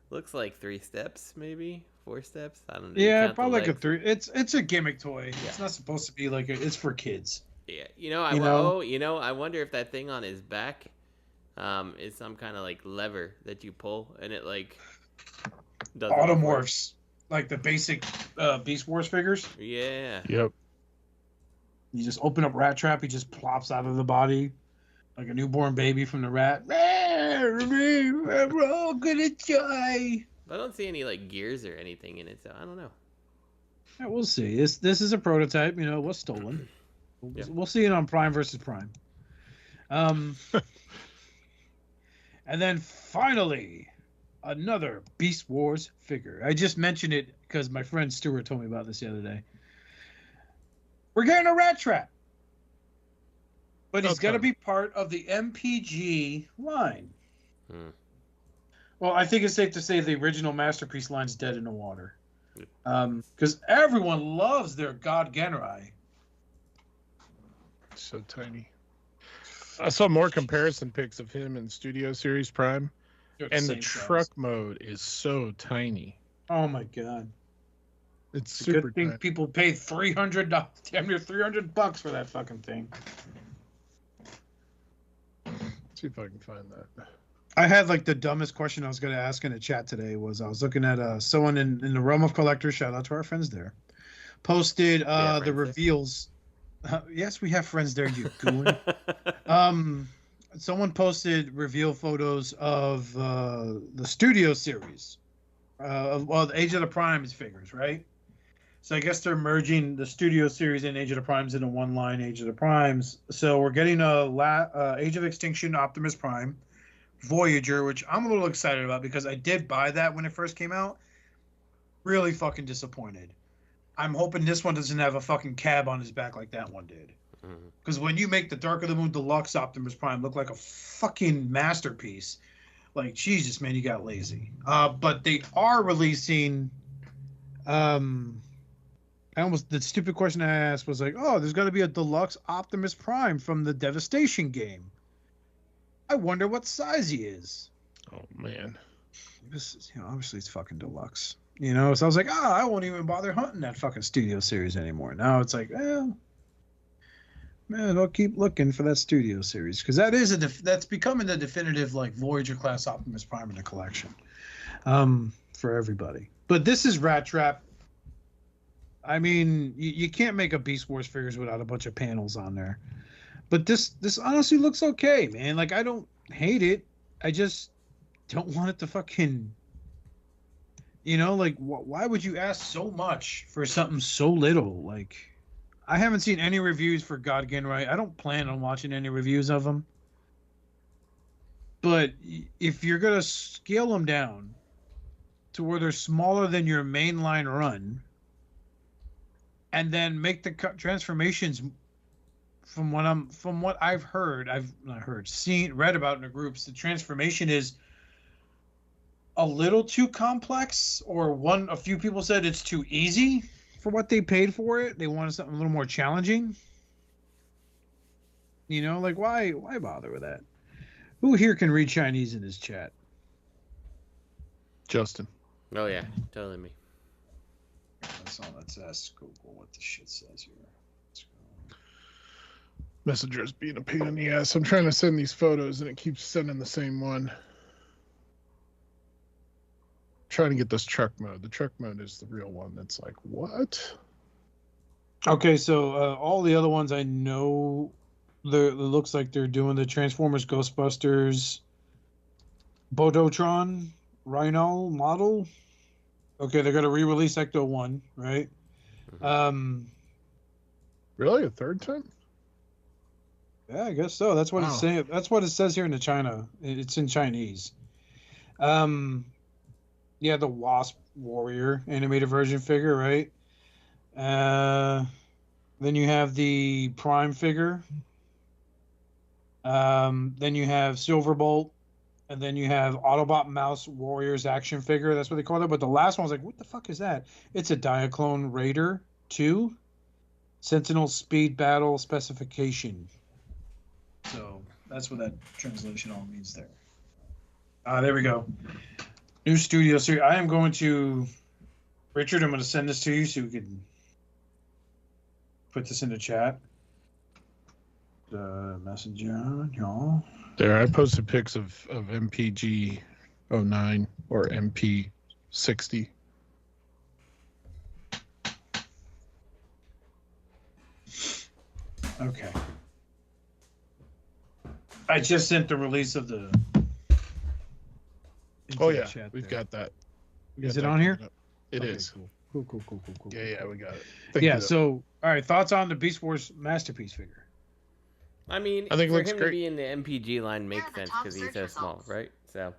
looks like 3 steps, maybe 4 steps. I don't know. Yeah, probably like a 3. It's a gimmick toy. Yeah. It's not supposed to be like it's for kids. Yeah, I wonder if that thing on his back is some kind of like lever that you pull and it like does automorphs, like the basic Beast Wars figures. Yeah. Yep. You just open up Rat Trap, he just plops out of the body like a newborn baby from the rat. We're all gonna die. I don't see any like gears or anything in it, so I don't know. Yeah, we'll see. This is a prototype. It was stolen. Yeah. We'll see it on Prime versus Prime. And then finally, another Beast Wars figure. I just mentioned it because my friend Stuart told me about this the other day. We're getting a Rat Trap. But he's got to be part of the MPG line. Well, I think it's safe to say the original Masterpiece line's dead in the water. Because everyone loves their God Genrai. So tiny. I saw more comparison pics of him in Studio Series Prime. And the truck mode is so tiny. Oh my god. It's super good thing people paid $300, damn near $300 for that fucking thing. See if I can find that. I had like the dumbest question I was going to ask in the chat today was I was looking at someone in the realm of collectors, shout out to our friends there, posted the reveals. Yes, we have friends there, you goon. Someone posted reveal photos of the Studio Series, the Age of the Primes figures, right? So I guess they're merging the Studio Series and Age of the Primes into one line, Age of the Primes. So we're getting a Age of Extinction Optimus Prime, Voyager, which I'm a little excited about because I did buy that when it first came out. Really fucking disappointed. I'm hoping this one doesn't have a fucking cab on his back like that one did. Because when you make the Dark of the Moon Deluxe Optimus Prime look like a fucking masterpiece, like, Jesus, man, you got lazy. But they are releasing... the stupid question I asked was like, oh, there's got to be a deluxe Optimus Prime from the Devastation game. I wonder what size he is. Oh, man. This is, obviously it's fucking deluxe. So I was like, I won't even bother hunting that fucking Studio Series anymore. Now it's like, man, I'll keep looking for that Studio Series because that's becoming the definitive like Voyager class Optimus Prime in the collection, for everybody. But this is Rat Trap. I mean, you can't make a Beast Wars figures without a bunch of panels on there. But this honestly looks okay, man. Like, I don't hate it. I just don't want it to fucking... like, why would you ask so much for something so little? Like, I haven't seen any reviews for God Genrai. I don't plan on watching any reviews of them. But if you're going to scale them down to where they're smaller than your mainline run... and then make the transformations from what I've heard, read about in the groups, the transformation is a little too complex, or a few people said it's too easy for what they paid for it. They wanted something a little more challenging. Like, why bother with that? Who here can read Chinese in his chat? Justin. Oh yeah, totally me. Let's ask Google what the shit says here. Let's go. Messenger's being a pain in the ass. I'm trying to send these photos and it keeps sending the same one. Trying to get this truck mode. The truck mode is the real one. That's like, what? Okay, so all the other ones I know, it looks like they're doing the Transformers, Ghostbusters, Bodotron, Rhino model. Okay, they're going to re-release Ecto 1, right? Really? A third time? Yeah, I guess so. That's what it's saying. That's what it says here in the China. It's in Chinese. Yeah, the Wasp Warrior animated version figure, right? Then you have the Prime figure. Then you have Silverbolt. And then you have Autobot Mouse Warriors action figure. That's what they call it. But the last one was like, what the fuck is that? It's a Diaclone Raider 2 Sentinel Speed Battle Specification. So that's what that translation all means there. There we go. New studio series. I am going to, Richard, I'm going to send this to you so you can put this in the chat. Messenger, y'all. There, I posted pics of MPG 09 or MP 60. Okay. I just sent the release of the. Oh yeah, we've got that. Is it on here? It is. Cool. Yeah, we got it. Yeah. So, all right. Thoughts on the Beast Wars Masterpiece figure? I mean, I think it for looks him great. to be in the MPG line makes sense because he's so small, right? So,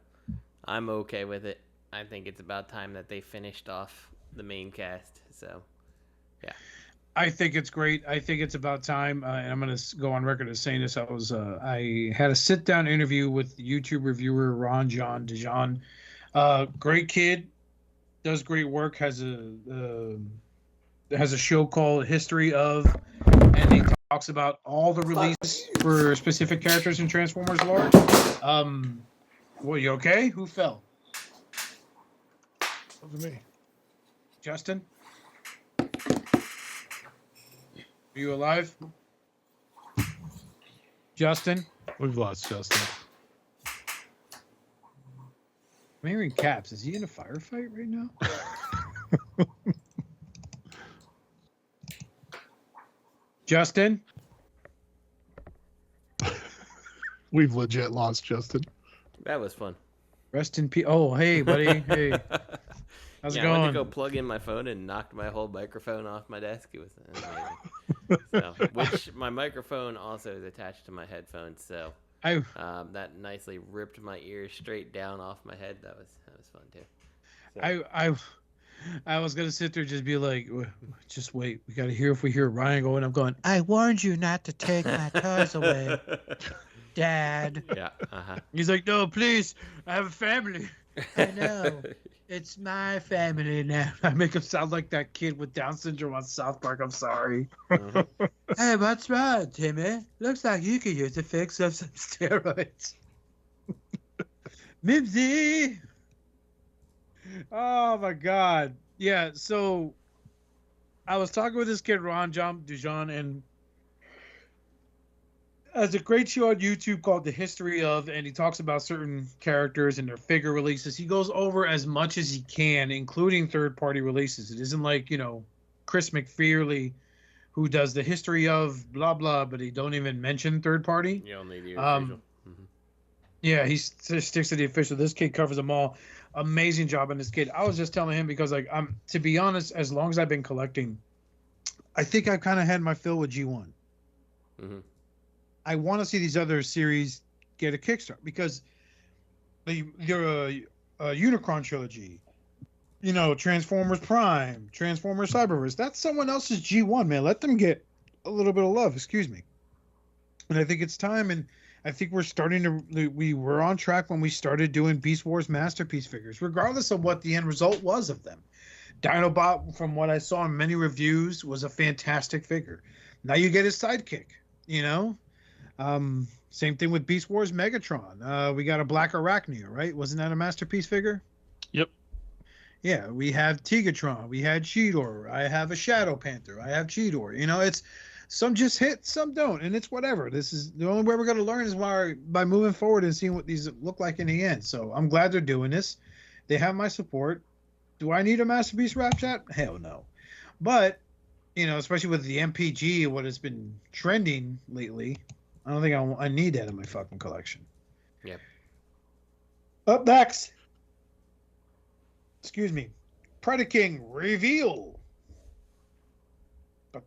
I'm okay with it. I think it's about time that they finished off the main cast. So, yeah. I think it's great. I think it's about time, and I'm going to go on record as saying this. I had a sit-down interview with YouTube reviewer Ron John Dijon. Great kid, does great work. Has a show called History of, and he talks about all the releases for specific characters in Transformers lore. Well, you okay? Who fell? That was me. Justin? Are you alive? Justin? We've lost Justin. I'm hearing Caps. Is he in a firefight right now? Justin? We've legit lost Justin. That was fun. Rest in peace. Oh, hey, buddy. Hey. How's it I going? went to go plug in my phone and knocked my whole microphone off my desk. It was amazing. Which my microphone also is attached to my headphones, so that nicely ripped my ears straight down off my head. That was fun too. So. I was gonna sit there and just be like, just wait. We gotta hear if we hear Ryan going. I'm going. I warned you not to take my toys away, Dad. Yeah. He's like, no, please. I have a family. I know. It's my family now. I make him sound like that kid with Down syndrome on South Park. I'm sorry. Hey, what's wrong, Timmy? Looks like you could use a fix of some steroids. Mimsy! Oh, my God. Yeah, so I was talking with this kid, Ron John Dijon, and has a great show on YouTube called The History of, and he talks about certain characters and their figure releases. He goes over as much as he can, including third-party releases. It isn't like, Chris McFearley, who does The History of blah, blah, but he don't even mention third-party. Yeah, only the official. Yeah, he sticks to the official. This kid covers them all. Amazing job on this kid. I was just telling him because, to be honest, as long as I've been collecting, I think I've kind of had my fill with G1. Mm-hmm. I want to see these other series get a kickstart because your Unicron trilogy, Transformers Prime, Transformers Cyberverse, that's someone else's G1, man. Let them get a little bit of love, excuse me. And I think it's time, and I think we were on track when we started doing Beast Wars Masterpiece figures, regardless of what the end result was of them. Dinobot, from what I saw in many reviews, was a fantastic figure. Now you get his sidekick, Same thing with Beast Wars Megatron. We got a Black Arachnia, right? Wasn't that a Masterpiece figure? Yep. Yeah, we have Tigatron. We had Cheetor. I have a Shadow Panther. I have Cheetor. It's some just hit, some don't, and it's whatever. This is the only way we're going to learn is by moving forward and seeing what these look like in the end. So I'm glad they're doing this. They have my support. Do I need a Masterpiece Rap Chat? Hell no. But, especially with the MPG, what has been trending lately, I don't think I need that in my fucking collection. Yep. Up next. Excuse me. Predaking reveal. And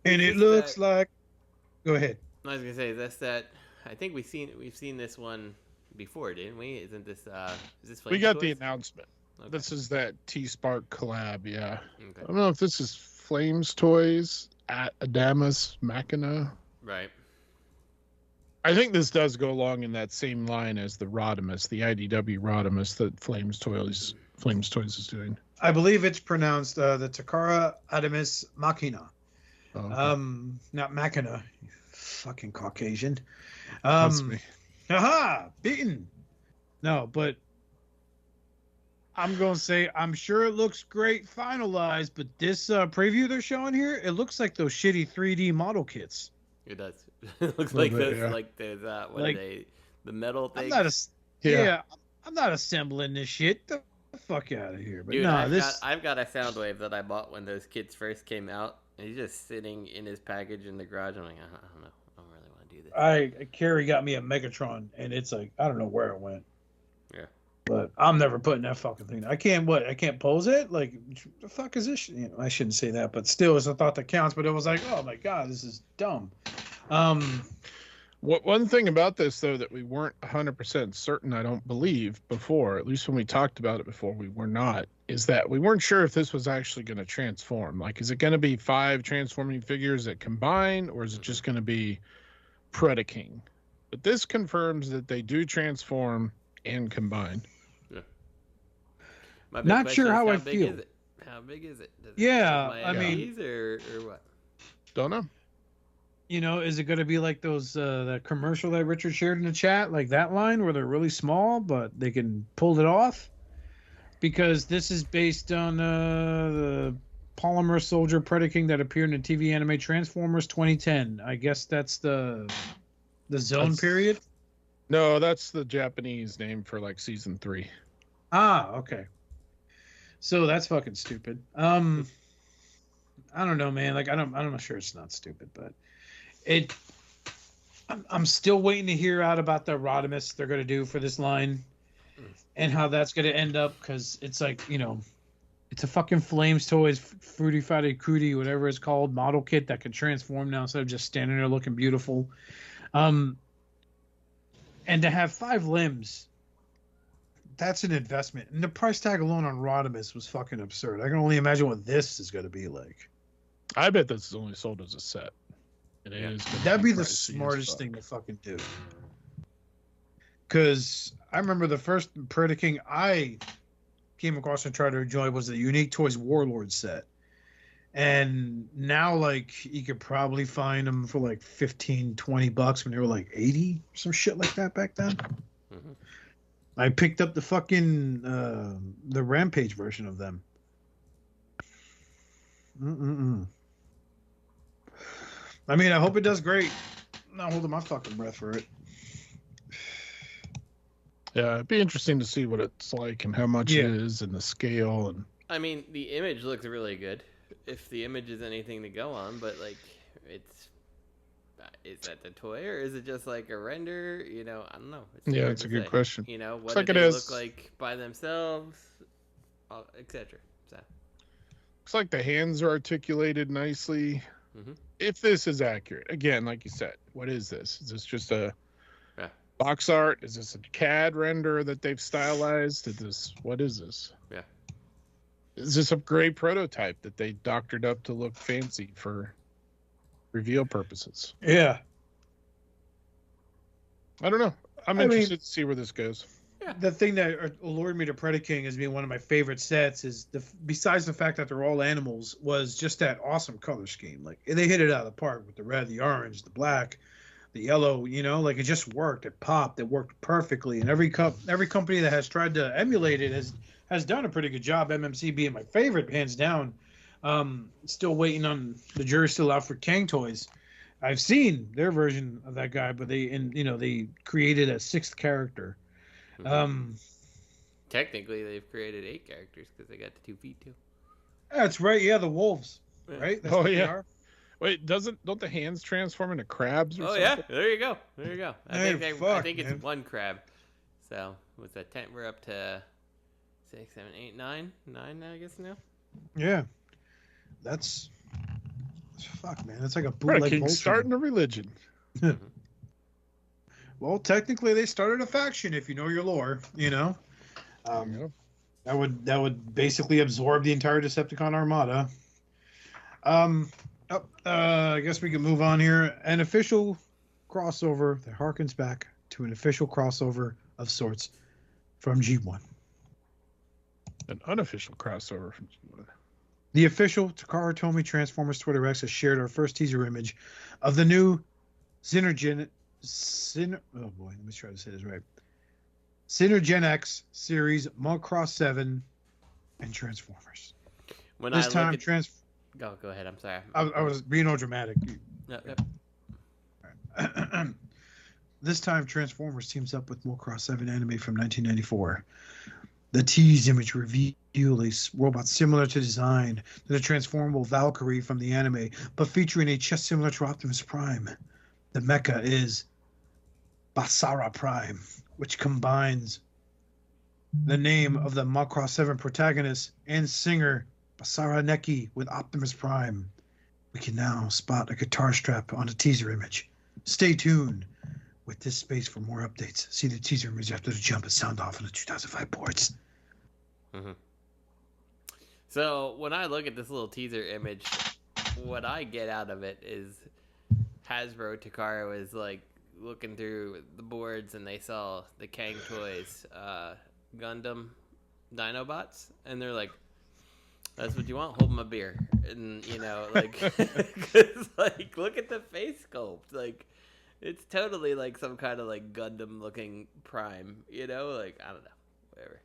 it looks like. Go ahead. I was gonna say that's that. I think we've seen this one before, didn't we? Isn't this? Is this? We got the announcement. Okay. This is that T-Spark collab, yeah. Okay. I don't know if this is Flames Toys at Adamus Machina. Right. I think this does go along in that same line as the Rodimus, the IDW Rodimus that Flames Toys is doing. I believe it's pronounced the Takara Adamus Machina. Oh, okay. Not Machina. You fucking Caucasian. That's me. Haha, beaten. No, but I'm going to say I'm sure it looks great finalized, but this preview they're showing here, it looks like those shitty 3D model kits. It does. It looks like those, like those, what are they? The metal things? I'm not assembling this shit. The fuck out of here. But dude, no, I've got a Soundwave that I bought when those kits first came out, and he's just sitting in his package in the garage. I'm like, I don't know. I don't really want to do this. Carrie got me a Megatron, and it's like, I don't know where it went. Yeah. But I'm never putting that fucking thing. I can't pose it? Like, the fuck is this? You know, I shouldn't say that, but still, it's a thought that counts. But it was like, oh my god, this is dumb. One thing about this, though, that we weren't 100% certain, I don't believe, before, at least when we talked about it before, we were not, is that we weren't sure if this was actually going to transform. Like, is it going to be 5 transforming figures that combine, or is it just going to be Predaking? But this confirms that they do transform and combine. Not sure how I feel. How big is it? Yeah, I mean, or what? Don't know. You know, is it going to be like those that commercial that Richard shared in the chat, like that line where they're really small but they can pull it off? Because this is based on the Polymer Soldier Predaking that appeared in the TV anime Transformers 2010. I guess that's the zone period. No, that's the Japanese name for like season 3. Ah, okay. So that's fucking stupid. I don't know, man. Like I'm not sure it's not stupid, but I'm still waiting to hear out about the Rodimus they're gonna do for this line, and how that's gonna end up, because it's like, you know, it's a fucking Flames Toys Fruity Friday Crudy, whatever it's called, model kit that can transform now instead of just standing there looking beautiful. And to have 5 limbs, that's an investment. And the price tag alone on Rodimus was fucking absurd. I can only imagine what this is going to be like. I bet this is only sold as a set. That'd be the smartest thing to fucking do. Because I remember the first Predaking I came across and tried to enjoy was the Unique Toys Warlord set. And now, like, you could probably find them for like $15-20 when they were like 80, some shit like that back then. Mm-hmm. I picked up the fucking the Rampage version of them. I mean, I hope it does great. I'm not holding my fucking breath for it. Yeah, it'd be interesting to see what it's like and how much it is and the scale. And I mean, the image looks really good, if the image is anything to go on, but like, is that the toy, or is it just like a render? You know, I don't know. It's a good question. You know, what like do they look like by themselves, etc. So, looks like the hands are articulated nicely. Mm-hmm. If this is accurate, again, like you said, what is this? Is this just a box art? Is this a CAD render that they've stylized? What is this? Yeah. Is this a great prototype that they doctored up to look fancy for reveal purposes? Yeah. I don't know. I'm interested to see where this goes. Yeah. The thing that allured me to Predaking as being one of my favorite sets is, besides the fact that they're all animals, was just that awesome color scheme. Like, they hit it out of the park with the red, the orange, the black, the yellow. You know, like, it just worked. It popped. It worked perfectly. And every company that has tried to emulate it has done a pretty good job. MMC being my favorite, hands down. Still waiting on the jury still out for Kang Toys. I've seen their version of that guy, but they created a 6th character. Technically, they've created 8 characters because they got the 2 feet too. That's right. Yeah, the wolves. Right. That's what they are. Wait, don't the hands transform into crabs? Or something? Yeah, there you go. I think it's man. 1 crab. So with that 10, we're up to 6, 7, 8, 9 now, I guess now. Yeah, that's fuck, man. It's like a bootleg starting a religion. Well, technically, they started a faction, if you know your lore. You know. That would basically absorb the entire Decepticon armada. I guess we can move on here. An official crossover that harkens back to an official crossover of sorts from G1. An unofficial crossover from G1. The official Takara Tomy Transformers Twitter X has shared our first teaser image of the new Synergen X series Macross 7 and Transformers. When This I time, look at... Go ahead. I'm sorry. I was being all dramatic. Yep. This time, Transformers teams up with Macross 7 anime from 1994. The tease image reveals a robot similar to design to the transformable Valkyrie from the anime, but featuring a chest similar to Optimus Prime. The mecha is Basara Prime, which combines the name of the Macross 7 protagonist and singer Basara Neki with Optimus Prime. We can now spot a guitar strap on the teaser image. Stay tuned with this space for more updates. See the teaser image after the jump and sound off on the 2005 ports. Mm-hmm. So when I look at this little teaser image, what I get out of it is Hasbro Takara was like looking through the boards and they saw the Kang Toys Gundam Dinobots, and they're like, "That's what you want? Hold my beer." And you know, like, 'cause, like, look at the face sculpt. Like, it's totally like some kind of like Gundam looking Prime. You know, like, I don't know, whatever.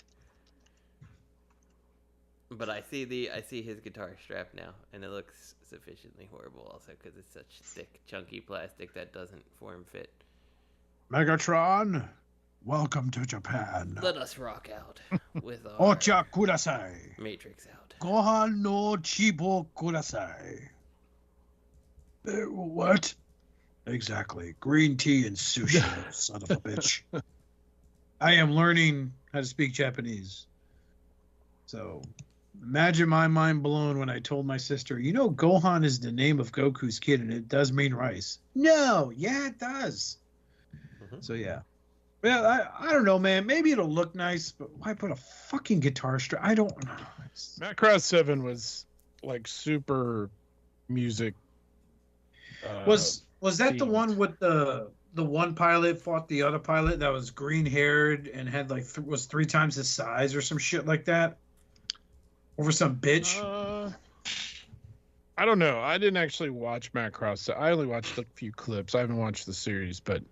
But I see his guitar strap now, and it looks sufficiently horrible also because it's such thick, chunky plastic that doesn't form fit. Megatron, welcome to Japan. Let us rock out with our Ocha kudasai. Matrix out. Gohan no chibo kudasai. What? Exactly. Green tea and sushi, son of a bitch. I am learning how to speak Japanese. So imagine my mind blown when I told my sister, you know, Gohan is the name of Goku's kid and it does mean rice. No, yeah, it does. Mm-hmm. So, yeah. Well, I don't know, man. Maybe it'll look nice, but why put a fucking guitar strap? I don't know. Macross 7 was like super music. Was that the one with the one pilot fought the other pilot that was green haired and had like was 3 times his size or some shit like that? Over some bitch? I don't know. I didn't actually watch Macross. I only watched a few clips. I haven't watched the series, but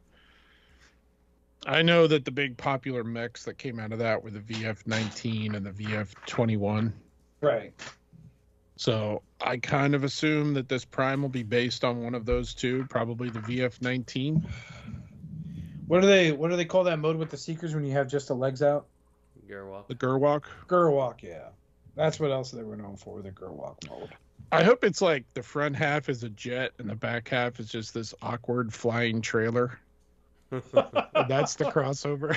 I know that the big popular mechs that came out of that were the VF-19 and the VF-21. Right. So I kind of assume that this Prime will be based on one of those two, probably the VF-19. What do they call that mode with the Seekers when you have just the legs out? Gerwalk. The Gerwalk? Gerwalk, yeah. That's what else they were known for, the Gerwalk mode. I hope it's like the front half is a jet and the back half is just this awkward flying trailer. That's the crossover.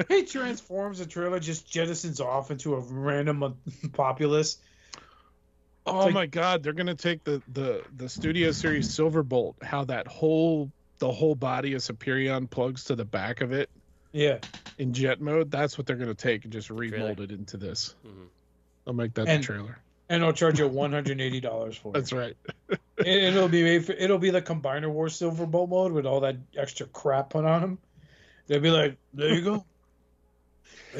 It transforms, the trailer just jettisons off into a random populace. Oh my god, they're gonna take the Studio Series Silverbolt, how the whole body of Superion plugs to the back of it. Yeah. In jet mode, that's what they're gonna take and just remold it into this. Mm-hmm. I'll make that the trailer. And I'll charge you $180 for it. That's right. It'll be the Combiner War Silverbolt mode with all that extra crap put on them. They'll be like, there you go.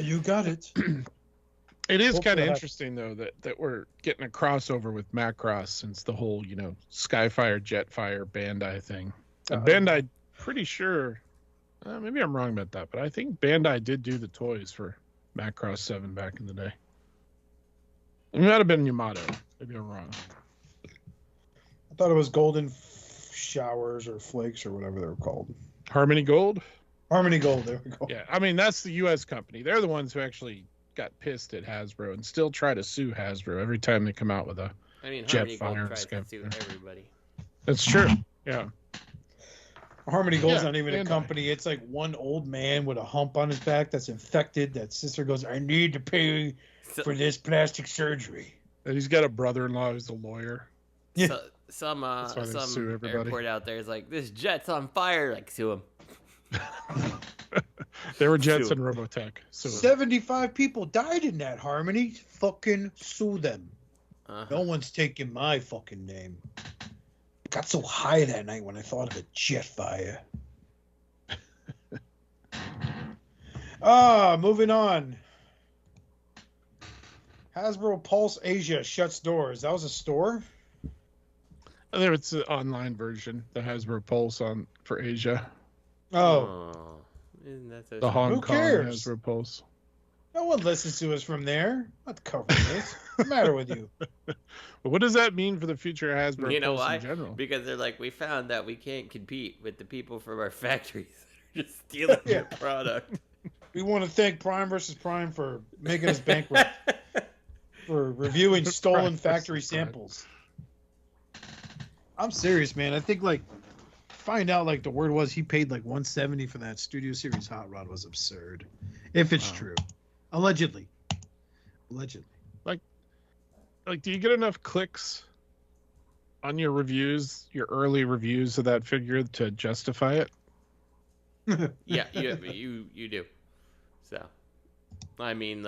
You got it. It is kind of interesting, though, that we're getting a crossover with Macross since the whole, Skyfire, Jetfire, Bandai thing. And Bandai, pretty sure, maybe I'm wrong about that, but I think Bandai did do the toys for Macross 7 back in the day. It might have been Yamato. Maybe I'm wrong. I thought it was Golden Showers or Flakes or whatever they were called. Harmony Gold? Harmony Gold, there we go. Yeah, I mean, that's the U.S. company. They're the ones who actually got pissed at Hasbro and still try to sue Hasbro every time they come out with a Jetfire. Tries to sue everybody. That's true. Yeah. Harmony Gold's not even a company. It's like one old man with a hump on his back that's infected. That sister goes, I need to pay for this plastic surgery. And he's got a brother-in-law who's a lawyer. Yeah. So, some airport out there is like, this jet's on fire. Like, sue him. They were Jets and Robotech. So 75 people died in that, Harmony. Fucking sue them. No one's taking my fucking name. I got so high that night when I thought of a jet fire. Moving on. Hasbro Pulse Asia shuts doors. That was a store? there it's an online version, the Hasbro Pulse for Asia. Oh. Isn't that so The Hong Who Kong cares? Hasbro Pulse. No one listens to us from there. I'm not covering this. What's the matter with you? But what does that mean for the future of Hasbro You know Pulse why? in general? Because they're like, we found that we can't compete with the people from our factories that are just stealing your product. We want to thank Prime vs. Prime for making us bankrupt. For reviewing stolen Prime factory versus Prime. samples. I'm serious, man. I think find out the word was he paid $170 for that Studio Series hot rod was absurd. If it's true. Allegedly. Like, do you get enough clicks on your reviews, your early reviews of that figure to justify it? Yeah, you do. So, I mean,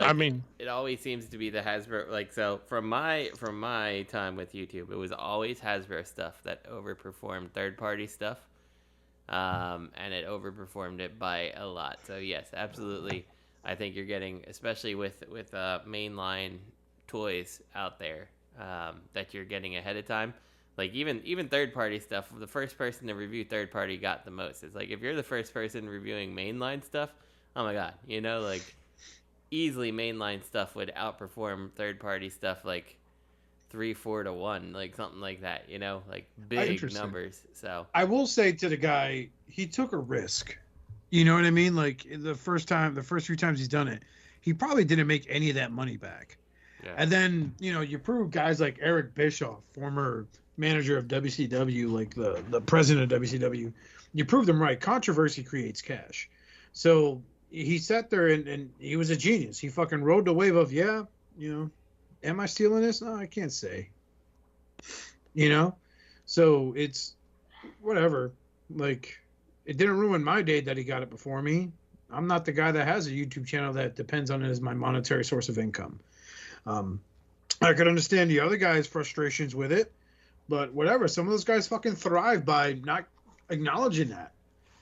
it always seems to be the Hasbro. So from my time with YouTube, it was always Hasbro stuff that overperformed third-party stuff, and it overperformed it by a lot. So yes, absolutely. I think you're getting, especially with mainline toys out there, that you're getting ahead of time. Like even third-party stuff, the first person to review third-party got the most. It's like if you're the first person reviewing mainline stuff, oh my god, easily mainline stuff would outperform third-party stuff 3-4 to 1, something like that. Big numbers. So I will say to the guy, he took a risk. You know what I mean? The first few times he's done it, he probably didn't make any of that money back. yeah. And then, you prove guys like Eric Bischoff, former manager of WCW, the president of WCW, you prove them right. Controversy creates cash. So he sat there and he was a genius. He fucking rode the wave of, am I stealing this? No, I can't say. So it's whatever. It didn't ruin my day that he got it before me. I'm not the guy that has a YouTube channel that depends on it as my monetary source of income. I could understand the other guy's frustrations with it, but whatever. Some of those guys fucking thrive by not acknowledging that.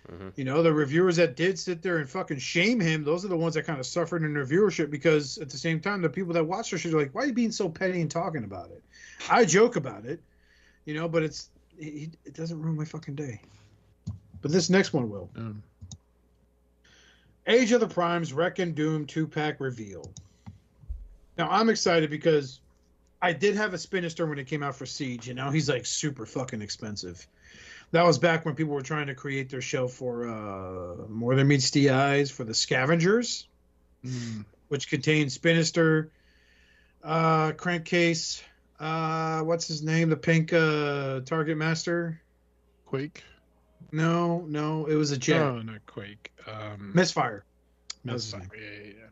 Mm-hmm. The reviewers that did sit there and fucking shame him, those are the ones that kind of suffered in their viewership, because at the same time, the people that watch their shit are like, why are you being so petty and talking about it? I joke about it, but it doesn't ruin my fucking day. But this next one will. Age of the Primes Wreck and Doom 2-pack reveal. Now, I'm excited because I did have a Spinister when it came out for Siege, and now he's super fucking expensive. That was back when people were trying to create their show for More Than Meets the Eyes for the Scavengers, which contains Spinister, Crankcase, what's his name? The pink Target Master? Quake? No, it was a jet. No, not Quake. Misfire. Misfire. Yeah.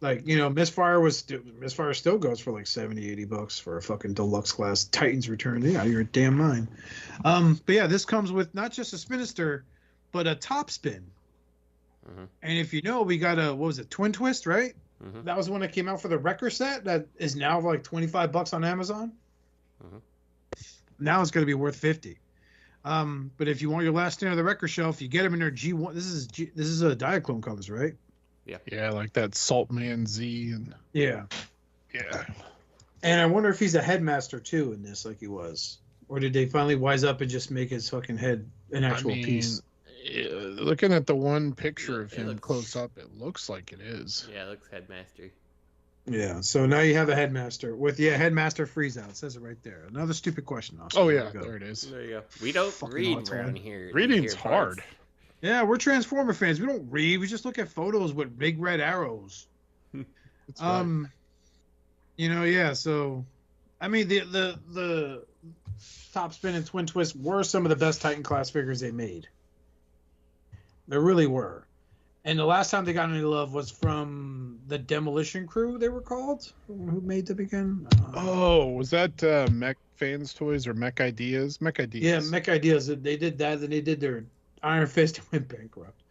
Misfire still goes for $70-$80 for a fucking deluxe class Titan's Return. Yeah, you're a damn mind. But yeah, this comes with not just a Spinister, but a top spin. Mm-hmm. And if we got Twin Twist, right? Mm-hmm. That was the one that came out for the Wrecker set that is now $25 on Amazon. Mm-hmm. Now it's going to be worth $50. But if you want your last stand of the Wrecker shelf, you get them in their G1. This is a Diaclone colors, right? Yeah, like that Saltman Z and yeah. And I wonder if he's a headmaster too in this, like he was, or did they finally wise up and just make his fucking head an actual piece? Looking at the one picture of him close up, it looks like it is. Yeah, it looks headmaster. Yeah, so now you have a headmaster with headmaster freeze out. It says it right there. Another stupid question, Oscar. Oh yeah, there it is. There you go. We don't Fucking read awesome. around here. Reading's hard. Yeah, we're Transformer fans. We don't read. We just look at photos with big red arrows. That's right. Yeah. So, I mean, the Top Spin and Twin Twist were some of the best Titan class figures they made. They really were. And the last time they got any love was from the Demolition Crew. They were called. Who made them again? Was that Mech Fans Toys or Mech Ideas? Mech Ideas. Yeah, Mech Ideas. They did that. Then they did their Iron Fist and went bankrupt.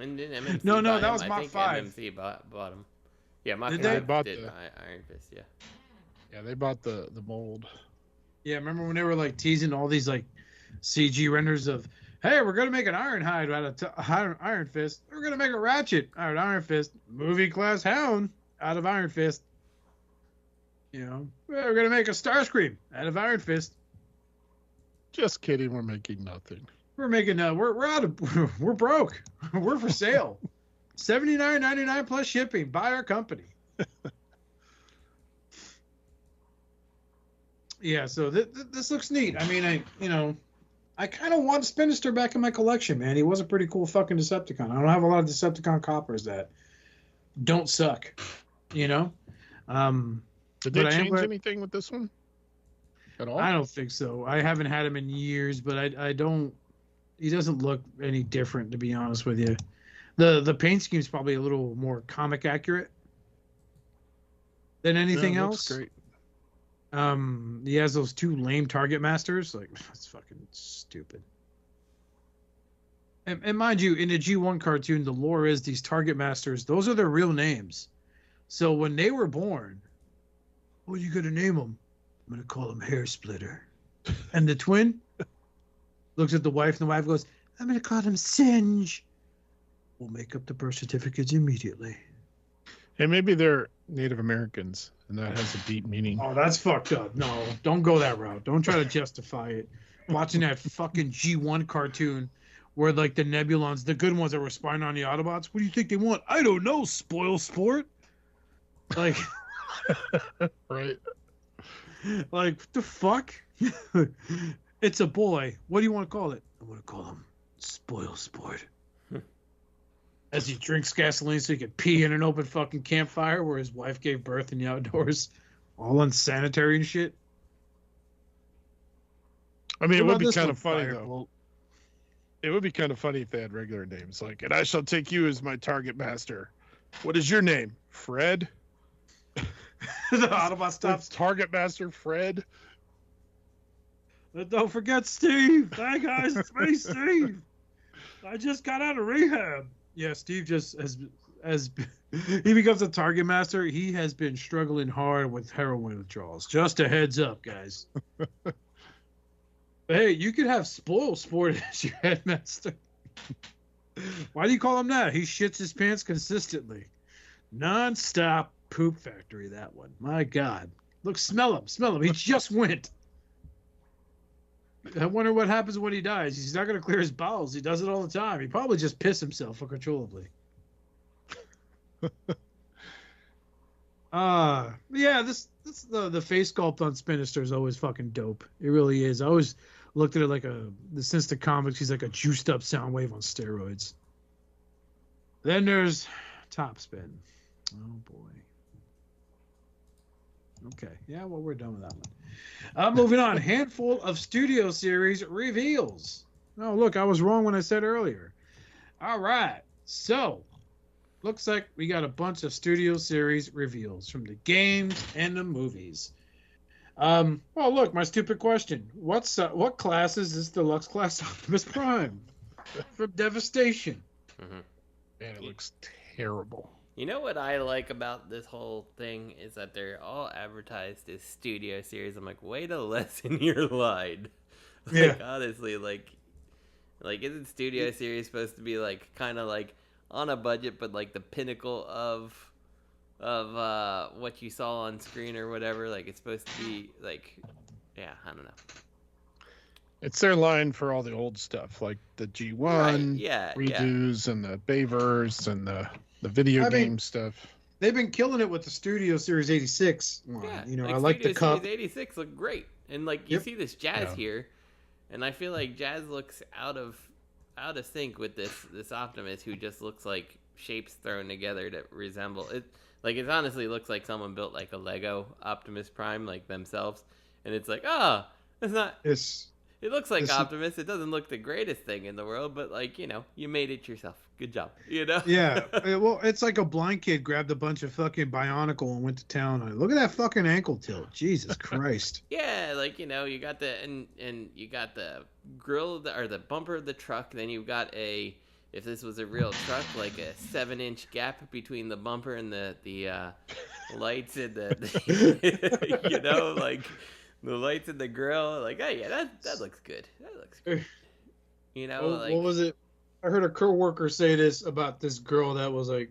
And then MMC No, bought that him. was I Mach think 5. MMC bought him. Yeah, Mach Did 5 they? Bought did the- Iron Fist, yeah. Yeah, they bought the mold. Yeah, remember when they were like teasing all these like CG renders of, hey, we're gonna make an Ironhide out of Iron Fist. We're gonna make a Ratchet out of Iron Fist. Movie class Hound out of Iron Fist. You know, we're gonna make a Starscream out of Iron Fist. Just kidding. We're making nothing. We're making we're out of we're broke. We're for sale. $79.99 plus shipping. Buy our company. Yeah, so this looks neat. I mean, I kind of want Spinister back in my collection, man. He was a pretty cool fucking Decepticon. I don't have a lot of Decepticon coppers that don't suck, you know? Did they but change anything with this one? At all? I don't think so. I haven't had him in years, but I don't... He doesn't look any different, to be honest with you. The paint scheme's probably a little more comic accurate than anything else. Great. He has those two lame target masters. Like, that's fucking stupid. And mind you, in the G1 cartoon, the lore is these target masters, those are their real names. So when they were born, what are you going to name them? I'm going to call him Hair Splitter. And the twin looks at the wife, and the wife goes, I'm going to call him Singe. We'll make up the birth certificates immediately. Hey, maybe they're Native Americans, and that has a deep meaning. Oh, that's fucked up. No, don't go that route. Don't try to justify it. Watching that fucking G1 cartoon where, like, the Nebulons, the good ones that were spying on the Autobots, what do you think they want? I don't know, spoil sport. Like, Right. Like, what the fuck? It's a boy. What do you want to call it? I want to call him Spoil Sport. As he drinks gasoline so he could pee in an open fucking campfire where his wife gave birth in the outdoors. All unsanitary and shit. I mean, it What would about be kind this of one, funny, though. Firebolt? It would be kind of funny if they had regular names, like, and I shall take you as my target master. What is your name? Fred? The Autobot stops. Target master Fred? Don't forget Steve. Hey guys, it's me, Steve. I just got out of rehab. Yeah, Steve just as he becomes a target master, he has been struggling hard with heroin withdrawals. Just a heads up, guys. Hey, you could have Spoil Sport as your headmaster. Why do you call him that? He shits his pants consistently. Non-stop poop factory, that one. My God. Look, smell him. He just went. I wonder what happens when he dies. He's not going to clear his bowels. He does it all the time. He probably just piss himself uncontrollably. Yeah, this the face sculpt on Spinister is always fucking dope. It really is. I always looked at it like since the comics, he's like a juiced up Soundwave on steroids. Then there's Top Spin. Oh boy. Okay. Yeah, well, we're done with that one. Moving on. Handful of Studio Series reveals. Oh, look, I was wrong when I said earlier. All right. So, looks like we got a bunch of Studio Series reveals from the games and the movies. Well, look, my stupid question. What class is this deluxe class Optimus Prime? From Devastation. Mm-hmm. Man, it looks terrible. You know what I like about this whole thing is that they're all advertised as Studio Series. I'm like, way to lessen your line. Like, honestly, like isn't Studio Series supposed to be like kind of like on a budget, but like the pinnacle of what you saw on screen or whatever? Like, it's supposed to be like, yeah, I don't know. It's their line for all the old stuff, like the G1 right. redos and the Bavers and the video game stuff. They've been killing it with the Studio Series 86 line. Yeah, You know, like I like Studio the cup. Series 86 look great, and like you see this Jazz here, and I feel like Jazz looks out of sync with this Optimus, who just looks like shapes thrown together to resemble it. Like, it honestly looks like someone built like a Lego Optimus Prime, like themselves, and it's like, it's not. It looks like Optimus. It doesn't look the greatest thing in the world, but, like, you know, you made it yourself. Good job. You know? Yeah. Well, it's like a blind kid grabbed a bunch of fucking Bionicle and went to town on it. Look at that fucking ankle tilt. Jesus Christ. Yeah, like, you know, you got the and you got the grill or the bumper of the truck. Then you've got a if this was a real truck, like a 7-inch gap between the bumper and the lights and the you know, like the lights and the grill. Like, oh yeah, that looks good. That looks good. You know, like what was it? I heard a coworker say this about this girl that was like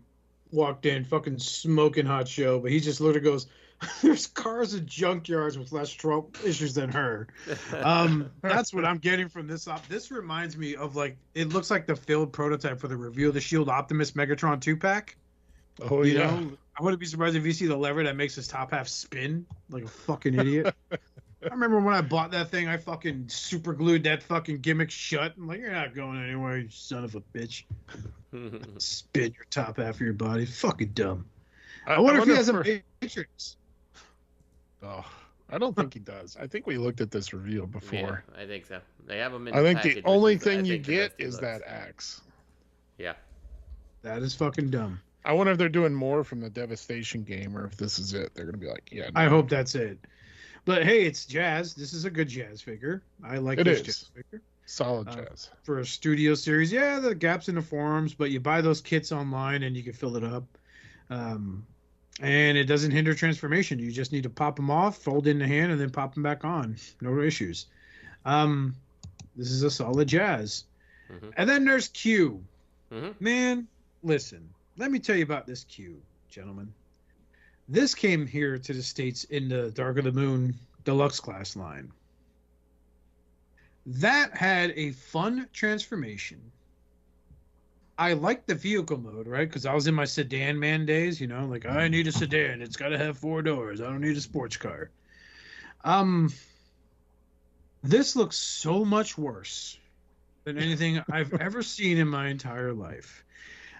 walked in, fucking smoking hot show, but he just literally goes, "There's cars in junkyards with less Trump issues than her." That's what I'm getting from this op. This reminds me of like it looks like the failed prototype for the Reveal the Shield Optimus Megatron 2-pack. Oh You yeah. know, I wouldn't be surprised if you see the lever that makes his top half spin like a fucking idiot. I remember when I bought that thing, I fucking super glued that fucking gimmick shut. I'm like, you're not going anywhere, you son of a bitch. Spin your top half of your body. Fucking dumb. I wonder if he has a Matrix. Oh, I don't think he does. I think we looked at this reveal before. Yeah, I think so. They have them in I think package, the which only is, thing I you think, the get best he is looks. that axe. Yeah. That is fucking dumb. I wonder if they're doing more from the Devastation game or if this is it. They're gonna be like, yeah. I no. hope that's it. But hey, it's Jazz. This is a good Jazz figure. I like It this is. Jazz figure. Solid Jazz. For a studio series, yeah, the gaps in the forums, but you buy those kits online and you can fill it up. And it doesn't hinder transformation. You just need to pop them off, fold in the hand, and then pop them back on. No issues. This is a solid Jazz. Mm-hmm. And then there's Q. Mm-hmm. Man, listen. Let me tell you about this Q, gentlemen. This came here to the States in the Dark of the Moon Deluxe class line. That had a fun transformation. I like the vehicle mode, right? Because I was in my sedan man days, you know, like I need a sedan. It's got to have 4 doors. I don't need a sports car. This looks so much worse than anything I've ever seen in my entire life.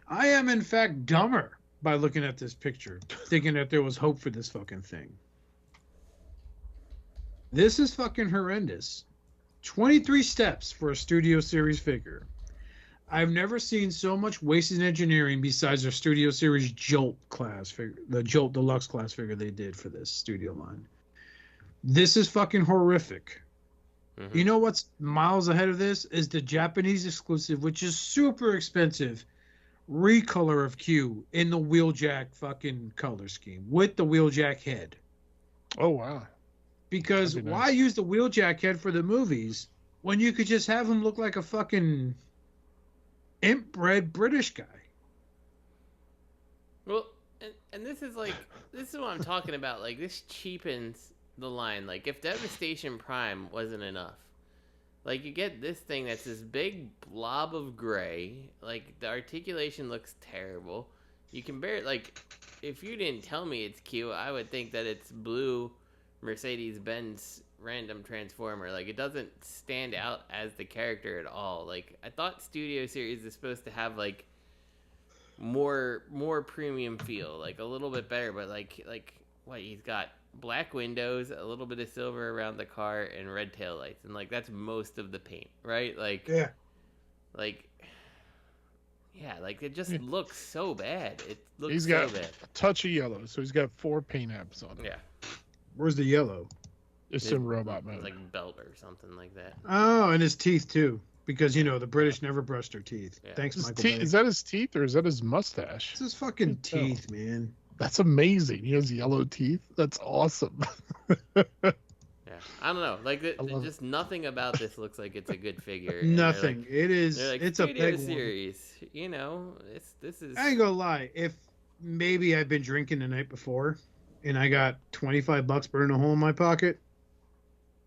I am, in fact, dumber by looking at this picture, thinking that there was hope for this fucking thing. This is fucking horrendous. 23 steps for a Studio Series figure. I've never seen so much wasted engineering besides their Studio Series Jolt class figure, the Jolt Deluxe class figure they did for this studio line. This is fucking horrific. Mm-hmm. You know what's miles ahead of this is the Japanese exclusive, which is super expensive, recolor of Q in the Wheeljack fucking color scheme with the Wheeljack head. Oh wow. Because That'd be why nice. use the Wheeljack head for the movies when you could just have him look like a fucking imp-bred British guy? Well, and this is like, this is what I'm talking about. Like, this cheapens the line. Like, if Devastation Prime wasn't enough, like, you get this thing that's this big blob of gray. Like, the articulation looks terrible. You can barely, like, if you didn't tell me it's Q, I would think that it's blue Mercedes-Benz random transformer. Like, it doesn't stand out as the character at all. Like, I thought Studio Series is supposed to have, like, more premium feel, like a little bit better, but like what, he's got black windows, a little bit of silver around the car, and red taillights, and like that's most of the paint, right? Like, Yeah. like it just looks so bad. It looks He's so got bad. a touch of yellow, so he's got 4 paint apps on him. Yeah, Where's the yellow? It's in robot mode. like belt or something like that. Oh, and his teeth too. Because, you know, the British never brush their teeth. Yeah. Thanks, His Michael teeth, Bay. is that his teeth or is that his mustache? It's his fucking Can't tell. teeth, man. That's amazing. He has yellow teeth. That's awesome. Yeah, I don't know. Like, I love just nothing about this looks like it's a good figure. And they're Nothing. like- It is. They're like, It's a Studio big one. Series. You know, this is. I ain't gonna lie. If maybe I've been drinking the night before and I got $25 burning a hole in my pocket,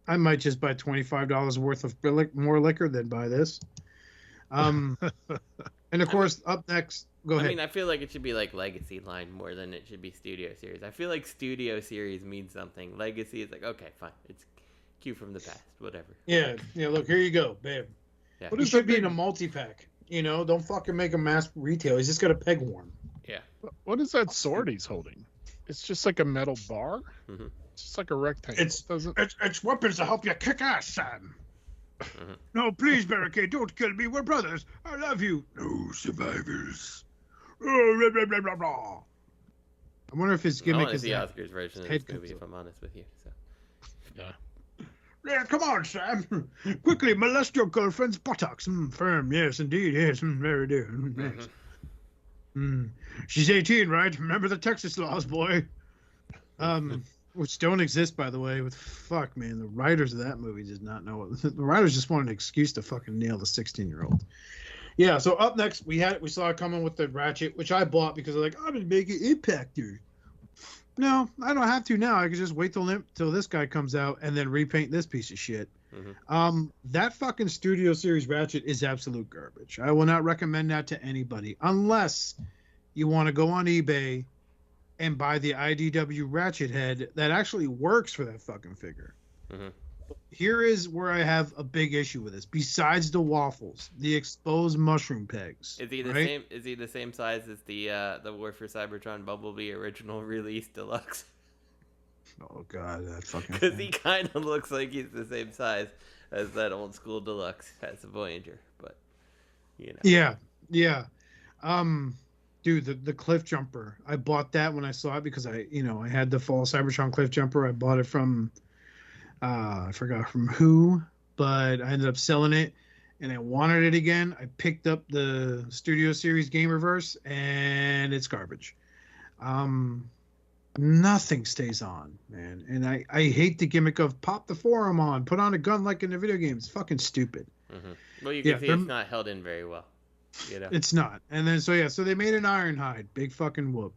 I might just buy $25 worth of more liquor than buy this. And of course, up next, go ahead. I mean, I feel like it should be like Legacy line more than it should be Studio Series. I feel like Studio Series means something. Legacy is like, okay, fine, it's Q from the past, whatever. Yeah. Look, here you go, babe. Yeah. What should be in a multi-pack? You know, don't fucking make a mass retail. He's just got a peg worn. Yeah. What is that sword he's holding? It's just like a metal bar? Mm-hmm. It's just like a rectangle. It's- It doesn't... It's weapons to help you kick ass, Sam. Mhm. No, please, Barricade, don't kill me. We're brothers. I love you. No survivors. Oh, blah, blah, blah, blah, blah. I wonder if his I gimmick want to is see that. Oscar's version of head this movie, comes if I'm honest with you. So. Yeah. Yeah, come on, Sam. Quickly molest your girlfriend's buttocks. Firm, yes, indeed, yes, very dear. Yes. She's 18, right? Remember the Texas laws, boy. Which don't exist, by the way. With fuck, man, the writers of that movie did not know it. The writers just wanted an excuse to fucking nail the 16-year-old. Yeah. So up next, we saw it coming with the Ratchet, which I bought because I'm like, I'm gonna make it Impactor. No, I don't have to now. I can just wait till this guy comes out and then repaint this piece of shit. That fucking Studio Series Ratchet is absolute garbage. I will not recommend that to anybody unless you want to go on eBay and buy the IDW Ratchet head that actually works for that fucking figure. Here is where I have a big issue with this. Besides the waffles, the exposed mushroom pegs. Is he the same? Is he the same size as the War for Cybertron Bumblebee original release deluxe? Oh god, that fucking. Because he kind of looks like he's the same size as that old school deluxe as a Voyager, but you know. Yeah. Dude, the cliff jumper. I bought that when I saw it because I had the Fall of Cybertron cliff jumper. I bought it from. I forgot from who, but I ended up selling it and I wanted it again. I picked up the Studio Series Game Reverse and it's garbage. Nothing stays on, man. And I hate the gimmick of pop the forearm on, put on a gun like in the video games. It's fucking stupid. Well, you can see it's not held in very well. You know? It's not. And then, so they made an Ironhide. Big fucking whoop.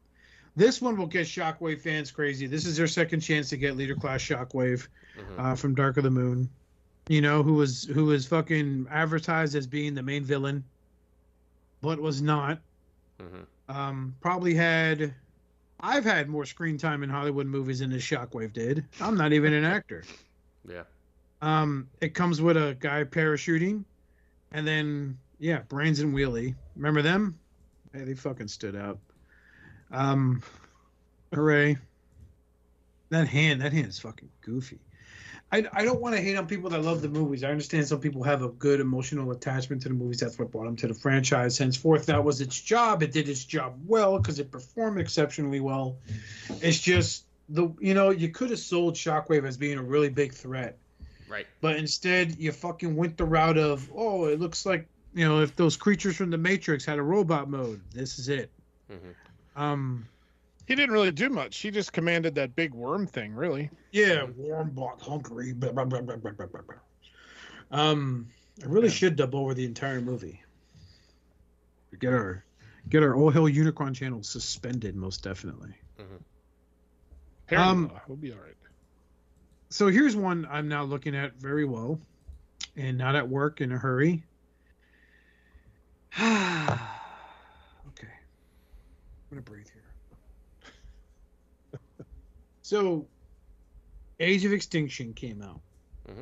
This one will get Shockwave fans crazy. This is their second chance to get Leader Class Shockwave from Dark of the Moon. You know, who was fucking advertised as being the main villain, but was not. Probably had... I've had more screen time in Hollywood movies than this Shockwave did. I'm not even an actor. Yeah. It comes with a guy parachuting, and then, Brains and Wheelie. Remember them? Hey, they fucking stood out. Hooray. That hand is fucking goofy. I don't want to hate on people that love the movies. I understand some people have a good emotional attachment to the movies. That's what brought them to the franchise. Henceforth, that was its job. It did its job well because it performed exceptionally well. It's just, you could have sold Shockwave as being a really big threat. Right. But instead, you fucking went the route of, it looks like, if those creatures from the Matrix had a robot mode, this is it. He didn't really do much. He just commanded that big worm thing, really. Yeah, warm block, hunkery. Blah, blah, blah, blah, blah, blah, blah. I really should dub over the entire movie. Get our All Hail Unicron channel suspended, most definitely. We'll be all right. So here's one I'm now looking at very well, and not at work in a hurry. Okay, I'm gonna breathe here. So, Age of Extinction came out. A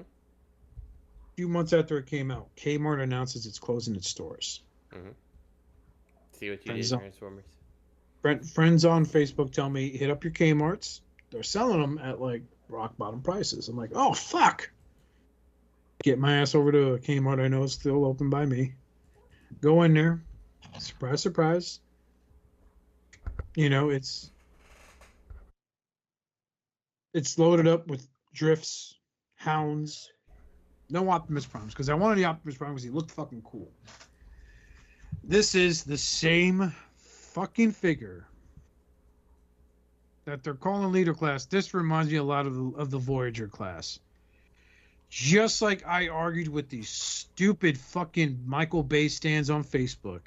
few months after it came out, Kmart announces it's closing its stores. See what you did, Transformers. Friends on Facebook tell me, hit up your Kmarts. They're selling them at, like, rock bottom prices. I'm like, oh, fuck! Get my ass over to a Kmart I know is still open by me. Go in there. Surprise, surprise. It's loaded up with Drifts, Hounds, no Optimus Primes, because I wanted the Optimus Prime because he looked fucking cool. This is the same fucking figure that they're calling Leader Class. This reminds me a lot of the Voyager class. Just like I argued with these stupid fucking Michael Bay stands on Facebook.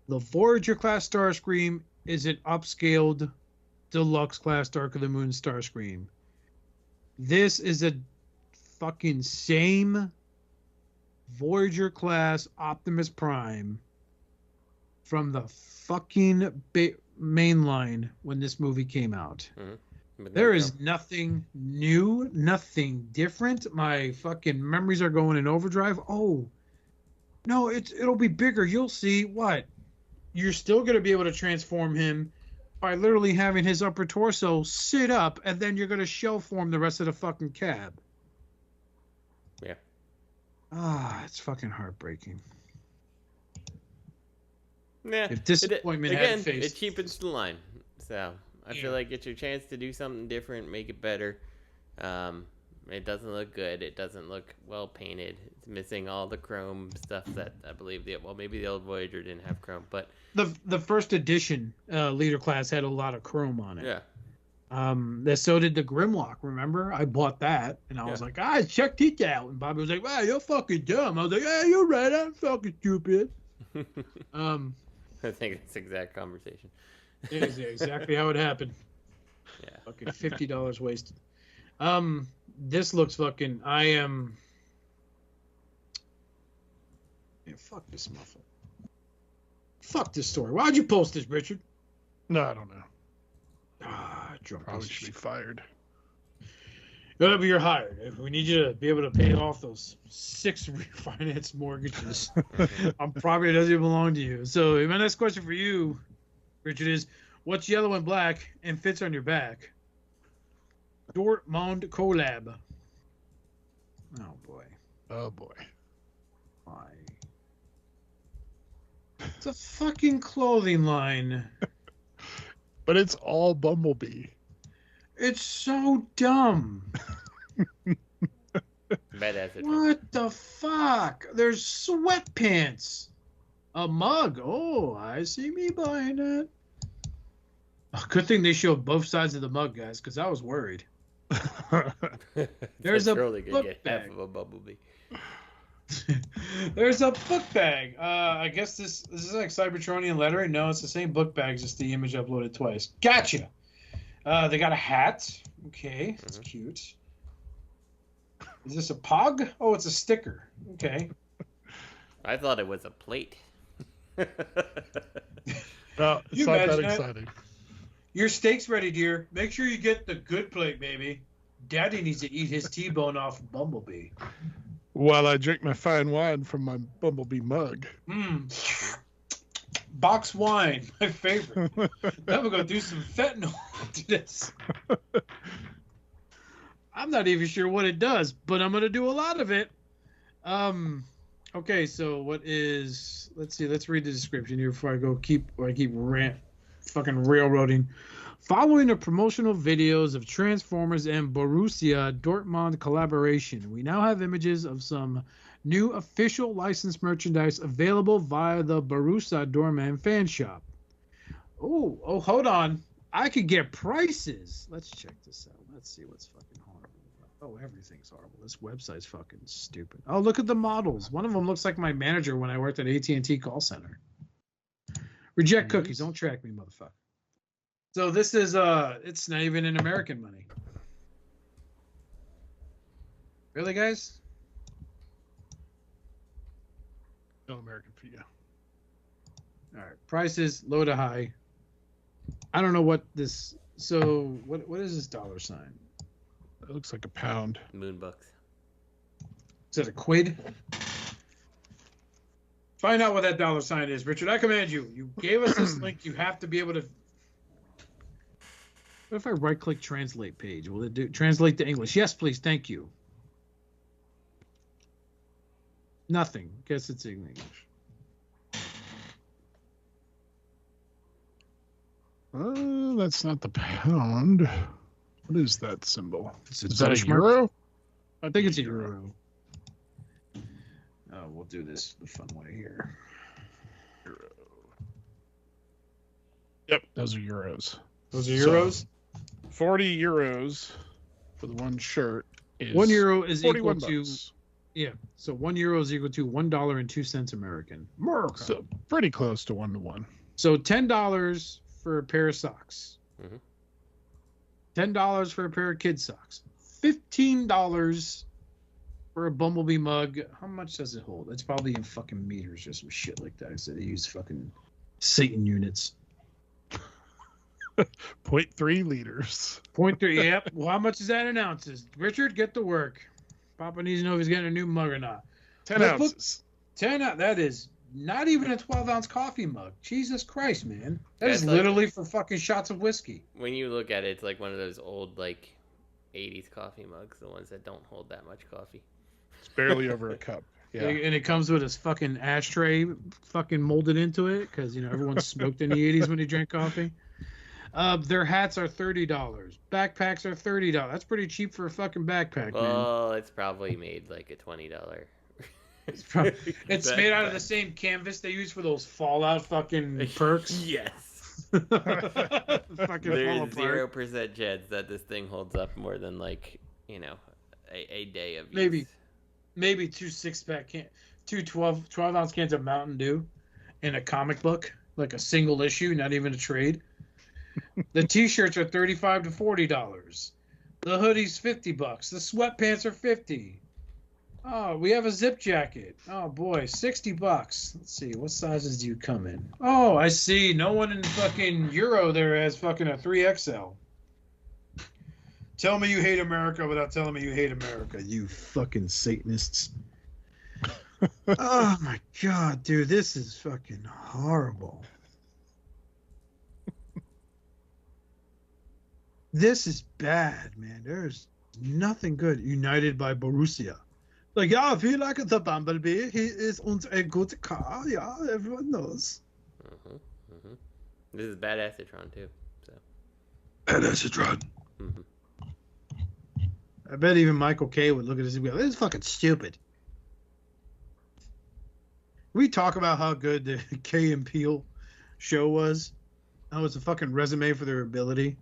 The Voyager class Starscream is an upscaled deluxe class Dark of the Moon Starscream. This is a fucking same Voyager class Optimus Prime from the fucking main line when this movie came out. There is nothing new, nothing different. My fucking memories are going in overdrive. Oh, no, it'll be bigger. You'll see. What? You're still going to be able to transform him by literally having his upper torso sit up, and then you're going to shell form the rest of the fucking cab. Yeah. It's fucking heartbreaking. Yeah. If disappointment again, had face, it cheapens the line. So I feel like it's your chance to do something different, make it better. It doesn't look good. It doesn't look well painted. It's missing all the chrome stuff that I believe maybe the old Voyager didn't have chrome, but the first edition leader class had a lot of chrome on it. yeah. So did the Grimlock. Remember, I bought that, and I was like, check it out. And Bobby was like, "Wow, you're fucking dumb." I was like, "Yeah, you're right. I'm fucking stupid." I think it's the exact conversation. It is exactly how it happened. Yeah. Fucking $50 wasted. This looks fucking. Man, fuck this muffle. Fuck this story. Why'd you post this, Richard? No, I don't know. Drunk Probably should be fired. But you're hired. We need you to be able to pay off those 6 refinance mortgages. Probably doesn't even belong to you. So my next question for you, Richard, is what's yellow and black and fits on your back? Dort-mund col-lab. Oh boy. Oh boy. Why? It's a fucking clothing line. But it's all Bumblebee. It's so dumb. What the fuck? There's sweatpants. A mug. Oh, I see me buying it. Good thing they showed both sides of the mug, guys, because I was worried. There's a book bag. Half of a Bumblebee. There's a book bag. I guess this is like Cybertronian lettering. No, it's the same book bag, just the image uploaded twice. Gotcha. They got a hat. Okay, that's cute. Is this a pog? Oh, it's a sticker. Okay. I thought it was a plate. No, it's not that exciting. Your steak's ready, dear. Make sure you get the good plate, baby. Daddy needs to eat his T-bone off Bumblebee. While I drink my fine wine from my Bumblebee mug. Box wine, my favorite. Then we're going to do some fentanyl to this. I'm not even sure what it does, but I'm going to do a lot of it. Okay, so what is... Let's see. Let's read the description here before I keep fucking railroading. Following the promotional videos of Transformers and Borussia Dort-mund collaboration, we now have images of some new official licensed merchandise available via the Borussia Dortmund fan shop. Oh, hold on. I could get prices. Let's check this out. Let's see what's fucking horrible. Oh, everything's horrible. This website's fucking stupid. Oh, look at the models. One of them looks like my manager when I worked at AT&T call center. Reject cookies. Don't track me, motherfucker. So this is it's not even in American money. Really, guys? No American for you. All right. Prices low to high. I don't know what this. So what is this dollar sign? It looks like a pound. Moonbucks. Is that a quid? Find out what that dollar sign is, Richard. I command you. You gave us this link. You have to be able to. What if I right-click translate page? Will it do translate to English? Yes, please. Thank you. Nothing. Guess it's in English. That's not the pound. What is that symbol? Is that a euro? I think it's a euro. Oh, we'll do this the fun way here. Euro. Yep, those are euros. Those are euros? So, 40 euros for the one shirt is 1 euro is equal to bucks. Yeah, so 1 euro is equal to $1.02 American. America. So pretty close to 1-to-1. So $10 for a pair of socks. $10 for a pair of kid socks. $15 for a Bumblebee mug. How much does it hold? It's probably in fucking meters or some shit like that. So they use fucking Satan units. 0.3 liters. 0.3, yep. Well, how much is that in ounces? Richard, get to work. Papa needs to know if he's getting a new mug or not. 10 ounces. 10 ounces. That is not even a 12-ounce coffee mug. Jesus Christ, man. That is That's literally for fucking shots of whiskey. When you look at it, it's like one of those old, like, 80s coffee mugs, the ones that don't hold that much coffee. It's barely over a cup. Yeah. And it comes with his fucking ashtray fucking molded into it because, you know, everyone smoked in the 80s when they drank coffee. Their hats are $30. Backpacks are $30. That's pretty cheap for a fucking backpack, man. Well, it's probably made like a $20. It's made out of the same canvas they use for those Fallout fucking perks. Yes. Fucking There's fall apart. 0% chance that this thing holds up more than like, a day of Maybe use. two 6-pack two 12-ounce cans of Mountain Dew in a comic book, like a single issue, not even a trade. The t-shirts are $35 to $40. The hoodies $50. The sweatpants are $50. Oh, we have a zip jacket. Oh boy, $60. Let's see, what sizes do you come in? Oh, I see. No one in fucking Euro there has fucking a 3XL. Tell me you hate America without telling me you hate America, you fucking Satanists. Oh my god, dude, this is fucking horrible. This is bad, man. There's nothing good. United by Borussia. Like, yeah, I feel like the Bumblebee. He is a good car. Yeah, everyone knows. This is Badassatron too. So. Badassatron. I bet even Michael K would look at this and be like, this is fucking stupid. We talk about how good the Kay and Peele show was. That was a fucking resume for their ability.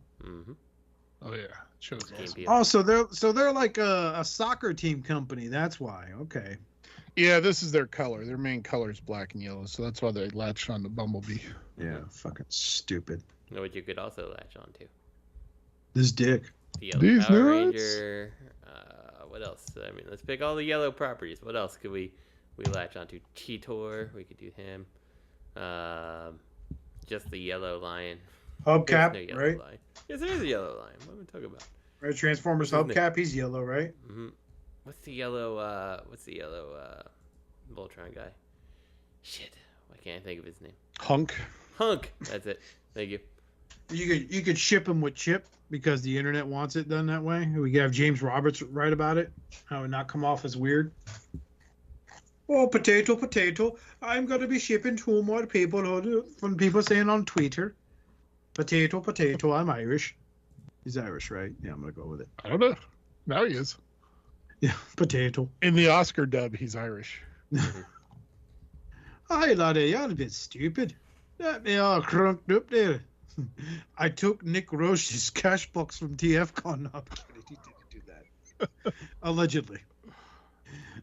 Oh yeah, shows awesome. Oh, so they're like a soccer team company. That's why. Okay. Yeah, this is their color. Their main color is black and yellow, so that's why they latched on to Bumblebee. Yeah, fucking stupid. You know what you could also latch on to? This dick. The yellow These Power nuts. Ranger. What else? I mean, let's pick all the yellow properties. What else could we latch onto? Cheetor. We could do him. Just the yellow lion. Hubcap, No yellow right? lion. Yes, there is a yellow lion. What are we talking about? Right, Transformers Hubcap. He's yellow, right? What's the yellow? Voltron guy? Shit. Why can't I think of his name? Hunk. That's it. Thank you. You could ship him with chip because the internet wants it done that way. We could have James Roberts write about it. How it would not come off as weird. Oh, potato. I'm going to be shipping 2 more people from people saying on Twitter. Potato. I'm Irish. He's Irish, right? Yeah, I'm going to go with it. I don't know. Now he is. Yeah, potato. In the Oscar dub, he's Irish. Hi, laddie. You're a bit stupid. Let me all crunked up there. I took Nick Roche's cash box from TFCon. No, he didn't do that. Allegedly.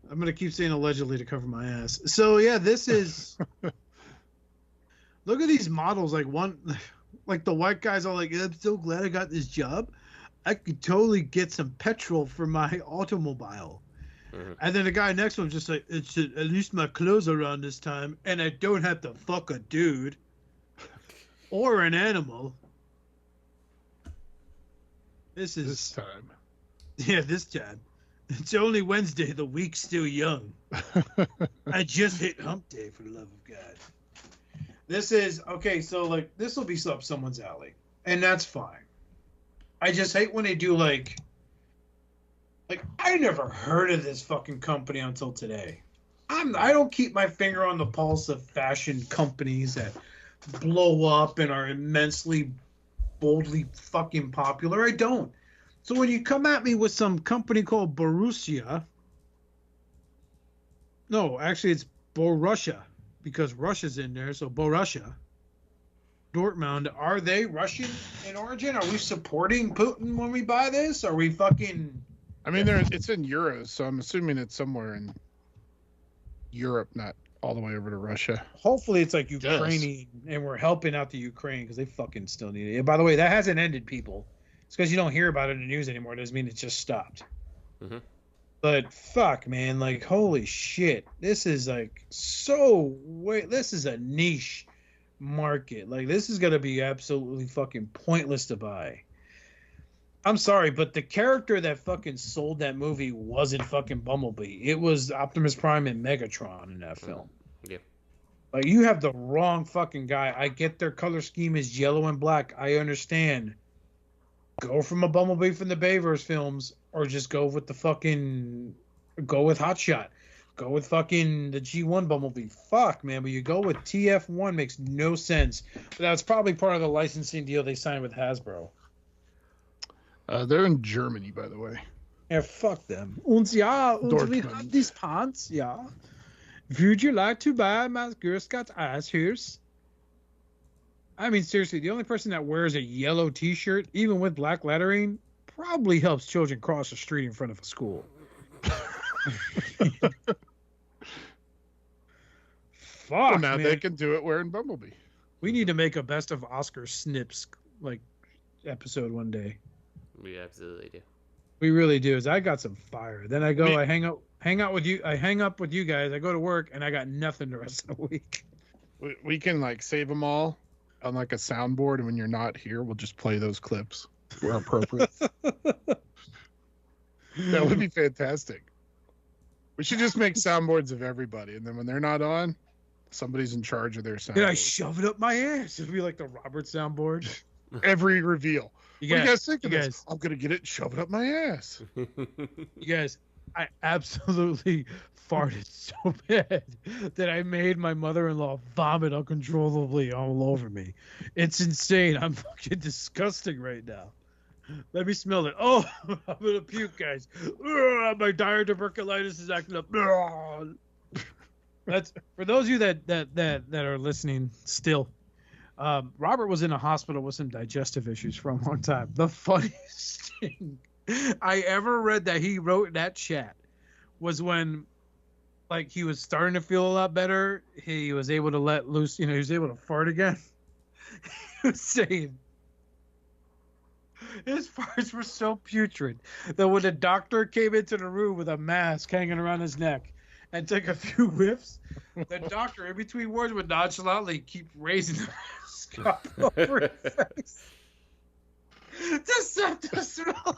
I'm going to keep saying allegedly to cover my ass. So, yeah, this is... Look at these models. Like the white guy's all like, I'm so glad I got this job. I could totally get some petrol for my automobile. And then the guy next to him just like, at least my clothes are on this time, and I don't have to fuck a dude or an animal. This time. Yeah, this time. It's only Wednesday. The week's still young. I just hit hump day, for the love of God. This is, okay, so, like, this will be up someone's alley. And that's fine. I just hate when they do, like, I never heard of this fucking company until today. I don't keep my finger on the pulse of fashion companies that blow up and are immensely, boldly fucking popular. I don't. So when you come at me with some company called Borussia, no, actually it's Borussia, because Russia's in there, so Borussia. Dort-mund, are they Russian in origin? Are we supporting Putin when we buy this? Are we fucking... I mean, it's in euros, so I'm assuming it's somewhere in Europe, not all the way over to Russia. Hopefully it's like Ukrainian, and we're helping out the Ukraine, because they fucking still need it. And by the way, that hasn't ended, people. It's because you don't hear about it in the news anymore. It doesn't mean it just stopped. But fuck, man, like, holy shit. This is like this is a niche market. Like, this is going to be absolutely fucking pointless to buy. I'm sorry, but the character that fucking sold that movie wasn't fucking Bumblebee. It was Optimus Prime and Megatron in that film. Yeah. Like, you have the wrong fucking guy. I get their color scheme is yellow and black. I understand. Go from a Bumblebee from the Bayverse films, or just go with Hotshot. go with fucking the G1 Bumblebee. Fuck, man. But you go with TF1 makes no sense. But that's probably part of the licensing deal they signed with Hasbro. They're in Germany, by the way. Yeah, fuck them. Und ja, und we Dort-mund. have these pants, yeah. Would you like to buy my Girl Scout ass hairs? I mean, seriously, the only person that wears a yellow T-shirt, even with black lettering, probably helps children cross the street in front of a school. Fuck, Well, now man. they can do it wearing Bumblebee. We need to make a best of Oscar snips episode one day. We absolutely do. We really do. I got some fire. Then I go, I hang out with you. I hang up with you guys. I go to work and I got nothing the rest of the week. We can save them all on a soundboard, and when you're not here, we'll just play those clips where appropriate. That would be fantastic. We should just make soundboards of everybody, and then when they're not on, somebody's in charge of their soundboard. Did I shove it up my ass? It'd be like the Robert soundboard. Every reveal. What do you guys think of you this? guys- I'm gonna get it and shove it up my ass. You guys, I absolutely farted so bad that I made my mother-in-law vomit uncontrollably all over me. It's insane. I'm fucking disgusting right now. Let me smell it. Oh, I'm gonna puke, guys. Ugh, my dire tuberculosis is acting up. Ugh. That's for those of you that are listening still. Robert was in a hospital with some digestive issues for a long time. The funniest thing I ever read that he wrote in that chat was when he was starting to feel a lot better. He was able to let loose, he was able to fart again. He was saying his farts were so putrid that when the doctor came into the room with a mask hanging around his neck and took a few whiffs, the doctor, in between words, would nonchalantly keep raising the mask up over his face to set the smell.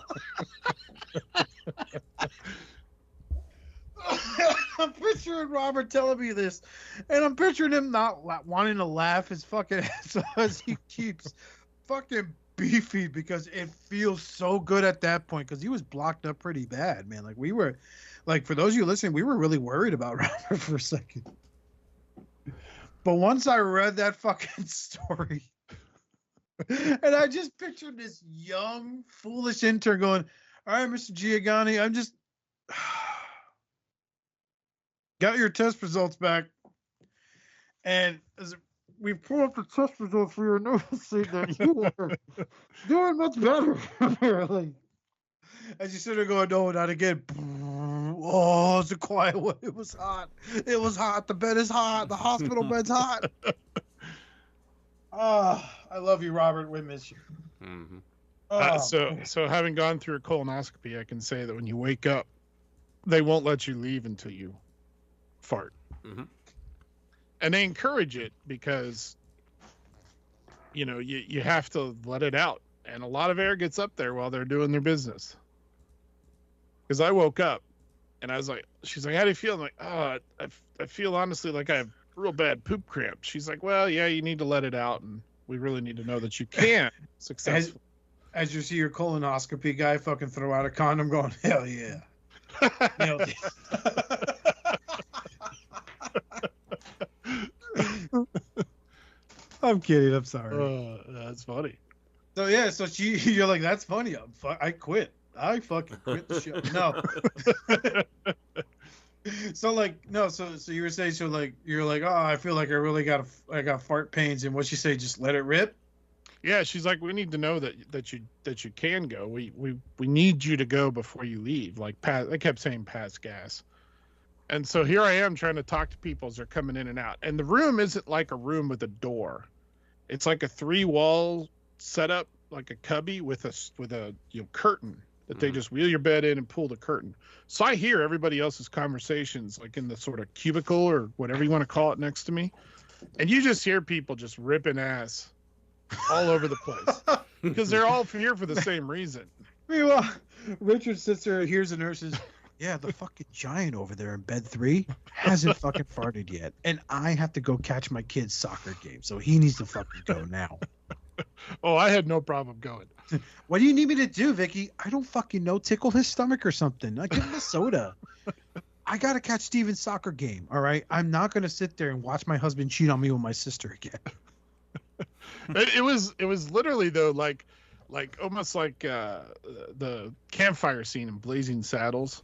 I'm picturing Robert telling me this, and I'm picturing him not wanting to laugh his fucking ass off as he keeps fucking beefy because it feels so good at that point because he was blocked up pretty bad, man. We were, for those of you listening, we were really worried about Robert for a second. But once I read that fucking story, and I just pictured this young, foolish intern going, all right, Mr. Giovanni, I'm just... got your test results back, and as we pull up the test results, we were noticing that you were doing much better, apparently. As you sit there going, no, not again. Oh, it's a quiet one. It was hot. It was hot. The bed is hot. The hospital bed's hot. Oh, I love you, Robert. We miss you. Mm-hmm. Oh, So having gone through a colonoscopy, I can say that when you wake up, they won't let you leave until you fart. Mm-hmm. And they encourage it because you have to let it out, and a lot of air gets up there while they're doing their business. Because I woke up and I was like, she's like, how do you feel? I'm like, oh, I feel honestly like I have real bad poop cramps. She's like, well, yeah, you need to let it out, and we really need to know that you can successfully. As you see your colonoscopy guy fucking throw out a condom going, hell yeah. Nailed it. I'm kidding. I'm sorry. That's funny. So yeah, so you're like, that's funny. I quit. I fucking quit the show. No. So you were saying, you're like, oh, I feel like I got fart pains, and what she say, just let it rip. Yeah, she's like, we need to know that you can go. We need you to go before you leave. I kept saying pass gas. And so here I am trying to talk to people as they're coming in and out. And the room isn't like a room with a door. It's like a 3-wall setup, like a cubby with a curtain that they just wheel your bed in and pull the curtain. So I hear everybody else's conversations, like in the sort of cubicle or whatever you want to call it next to me. And you just hear people just ripping ass all over the place because they're all here for the same reason. Meanwhile, Richard sits there, hears the nurses. Yeah, the fucking giant over there in bed 3 hasn't fucking farted yet. And I have to go catch my kid's soccer game, so he needs to fucking go now. Oh, I had no problem going. What do you need me to do, Vicky? I don't fucking know. Tickle his stomach or something. I give him a soda. I got to catch Steven's soccer game. All right. I'm not going to sit there and watch my husband cheat on me with my sister again. It was literally though, like almost like the campfire scene in Blazing Saddles.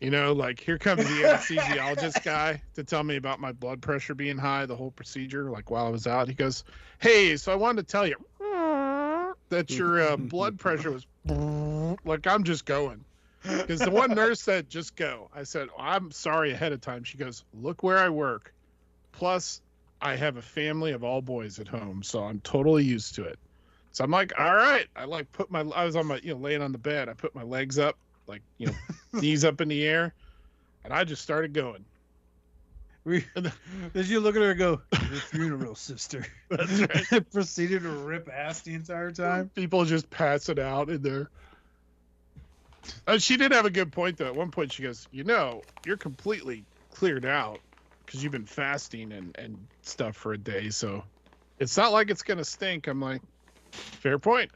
You know, like here comes the anesthesiologist guy to tell me about my blood pressure being high, the whole procedure, like while I was out. He goes, "Hey, so I wanted to tell you that your blood pressure was like I'm just going." Because the one nurse said, "Just go." I said, "I'm sorry ahead of time." She goes, "Look where I work. Plus, I have a family of all boys at home, so I'm totally used to it." So I'm like, "All right." I was on my, laying on the bed. I put my legs up, like, knees up in the air, and I just started going. Did you look at her and go, "Your funeral, sister"? That's right. Proceeded to rip ass the entire time. People just pass it out in there. She did have a good point, though. At one point, she goes, "You're completely cleared out because you've been fasting and stuff for a day, so it's not like it's going to stink." I'm like, fair point.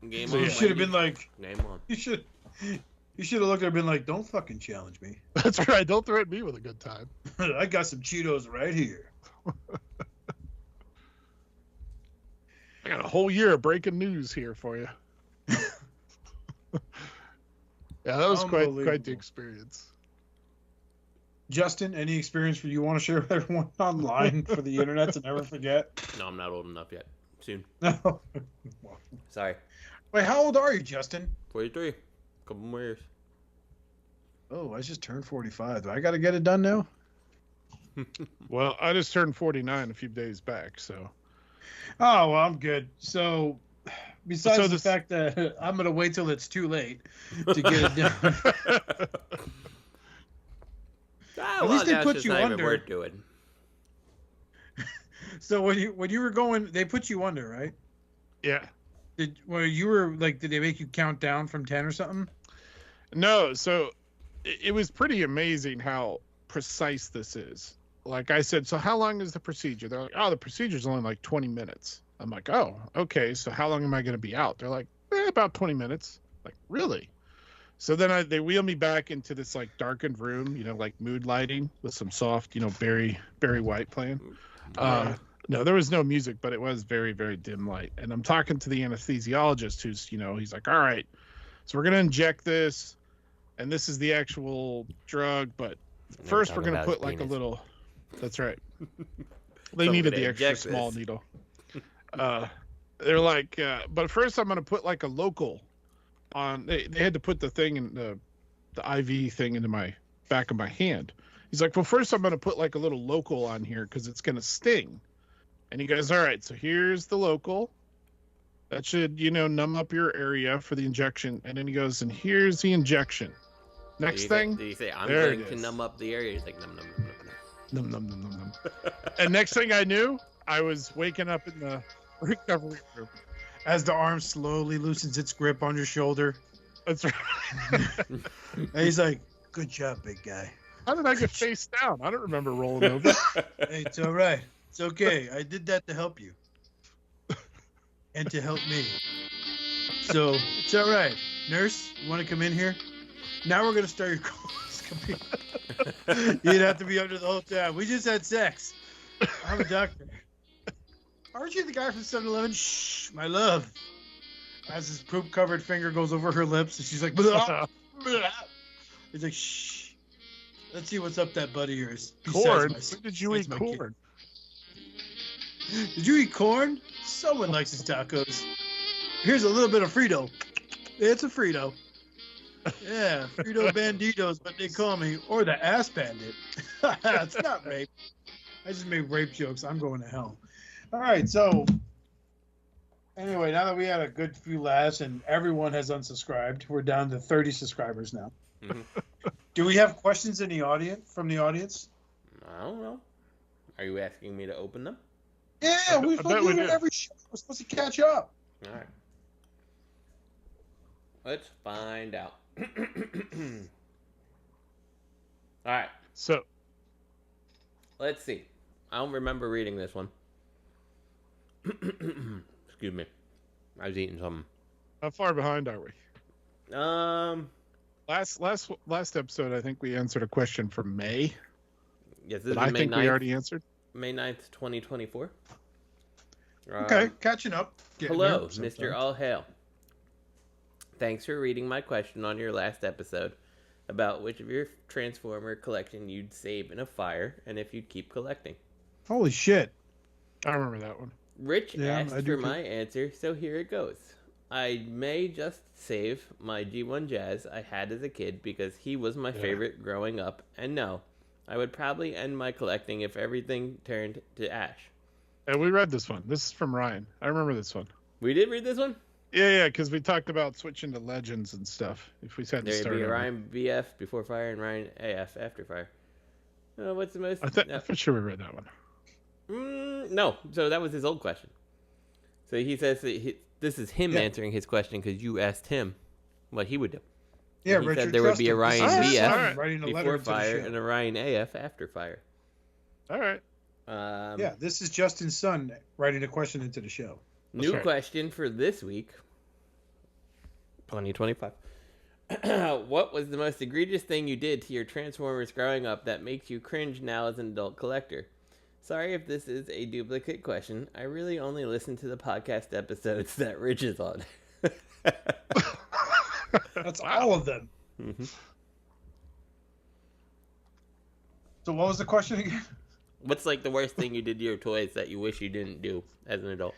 Game So on. you should have been like, Game on. you should have looked at her and been like, "Don't fucking challenge me. That's right. Don't threaten me with a good time. I got some Cheetos right here." I got a whole year of breaking news here for you. Yeah, that was quite the experience. Justin, any experience you want to share with everyone online for the internet to never forget? No, I'm not old enough yet. Soon. No. Sorry. Wait, how old are you, Justin? 43. Couple more years. Oh, I just turned 45. Do I got to get it done now? Well, I just turned 49 a few days back, so. Oh, well, I'm good. So, besides the fact that I'm going to wait till it's too late to get it done. At least they put you under. Worth doing. So when you were going, they put you under, right? Yeah. Did they make you count down from 10 or something? No, so it was pretty amazing how precise this is. Like I said, so how long is the procedure? They're like, "Oh, the procedure's only like 20 minutes. I'm like, "Oh, okay. So how long am I going to be out?" They're like, "About 20 minutes. Like, really? So then they wheel me back into this like darkened room, like mood lighting with some soft, Barry White playing. No, there was no music, but it was very, very dim light. And I'm talking to the anesthesiologist who's, he's like, "All right, so we're going to inject this, and this is the actual drug, but first we're going to put like a little," that's right. They needed the extra small needle. They're like, "But first I'm going to put like a local on," they had to put the thing in the IV thing into my back of my hand. He's like, "Well, first I'm going to put like a little local on here because it's going to sting." And he goes, "All right, so here's the local. That should, numb up your area for the injection." And then he goes, "And here's the injection. Next thing." Did he say, "I'm going to numb up the area"? He's like, "Num, num, num, num, num, num, num, num, num." And next thing I knew, I was waking up in the recovery room. As the arm slowly loosens its grip on your shoulder. That's right. And he's like, "Good job, big guy." How did I get face down? I don't remember rolling over. Hey, it's all right. It's okay. I did that to help you. And to help me. So, it's all right. Nurse, you want to come in here? Now we're going to start your colonoscopy. You'd have to be under the whole time. We just had sex. I'm a doctor. Aren't you the guy from 7-Eleven? Shh, my love. As his poop-covered finger goes over her lips, and she's like, "Blah, blah." He's like, "Shh. Let's see what's up that butt of yours." Corn? When did you eat corn? Did you eat corn? Someone likes his tacos. Here's a little bit of Frito. It's a Frito. Yeah, Frito Bandito is what they call me. Or the ass bandit. It's not rape. I just made rape jokes. I'm going to hell. All right, so anyway, now that we had a good few laughs and everyone has unsubscribed, we're down to 30 subscribers now. Mm-hmm. Do we have questions in the audience from the audience? I don't know. Are you asking me to open them? Yeah, we're supposed to do it every show. We're supposed to catch up. All right. Let's find out. All right. So, let's see. I don't remember reading this one. Excuse me. I was eating something. how far behind are we? Last episode, I think we answered a question from May. Yes, this is I May think 9th, we already answered. May 9th, 2024. Okay, catching up. Getting Hello, there. Mr. All Hail. Thanks for reading my question on your last episode about which of your Transformer collection you'd save in a fire and if you'd keep collecting. Holy shit. I remember that one. Rich asked I do for my answer, so here it goes. I may just save my G1 Jazz I had as a kid because he was my favorite growing up, and no, I would probably end my collecting if everything turned to ash. And we read this one. This is from Ryan. I remember this one. We did read this one? Yeah, because we talked about switching to Legends and stuff. If we had to There'd start be over. Ryan BF before fire and Ryan AF after fire. What's the most... I'm sure we read that one. No, so that was his old question. So he says that this is him answering his question because you asked him what he would do. Yeah, He Richard said there would be a Trustin. Ryan This is BF fun, writing a letter before into the fire show. and a Ryan AF after fire. All right. Yeah, this is Justin's son writing a question into the show. New right. question for this week, 2025. What was the most egregious thing you did to your Transformers growing up that makes you cringe now as an adult collector? Sorry if this is a duplicate question. I really only listen to the podcast episodes that Rich is on. That's all of them. Mm-hmm. So what was the question again? What's like the worst thing you did to your toys that you wish you didn't do as an adult?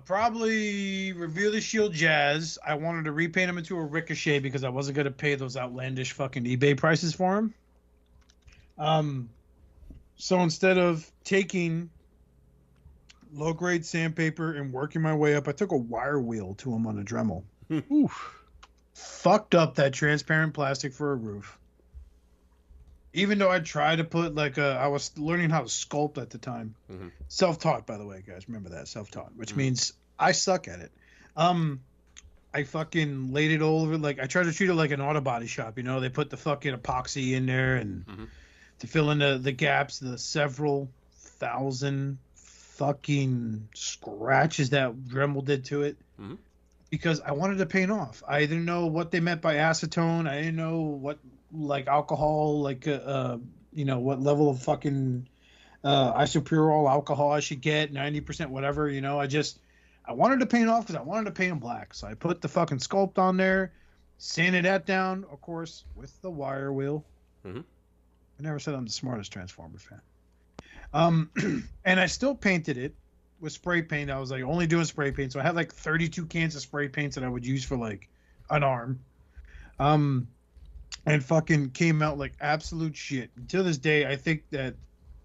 Probably Reveal the Shield Jazz. I wanted to repaint him into a Ricochet because I wasn't going to pay those outlandish fucking eBay prices for him. So instead of taking low-grade sandpaper and working my way up, I took a wire wheel to him on a Dremel. Oof. Fucked up that transparent plastic for a roof. Even though I tried to put I was learning how to sculpt at the time. Mm-hmm. Self-taught, by the way, guys. Remember that, self-taught, which means I suck at it. I fucking laid it all over. Like, I tried to treat it like an auto body shop. You know, they put the fucking epoxy in there and to fill in the gaps, the several thousand fucking scratches that Dremel did to it. Mm-hmm. Because I wanted to paint off. I didn't know what they meant by acetone. I didn't know what alcohol, what level of fucking isopropyl alcohol I should get, 90%, whatever. You know, I wanted to paint off because I wanted to paint them black. So I put the fucking sculpt on there, sanded that down, of course, with the wire wheel. Mm-hmm. I never said I'm the smartest Transformer fan. And I still painted it with spray paint. I was like only doing spray paint. So I had like 32 cans of spray paints that I would use for like an arm. And fucking came out like absolute shit. To this day, I think that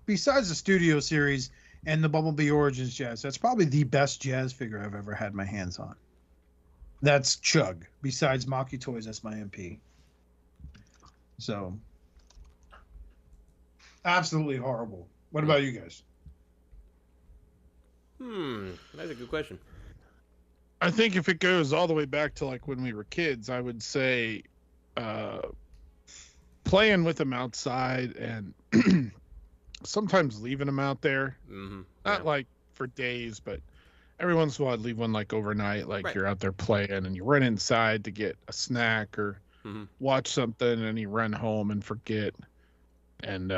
besides the Studio Series and the Bumblebee Origins Jazz, that's probably the best Jazz figure I've ever had my hands on. That's Chug. Besides Maki Toys, that's my MP. So, absolutely horrible. What about you guys? That's a good question. I think if it goes all the way back to like when we were kids, I would say playing with them outside and sometimes leaving them out there. Mm-hmm. Not like for days, but every once in a while I'd leave one like overnight, like you're out there playing and you run inside to get a snack or watch something and you run home and forget. And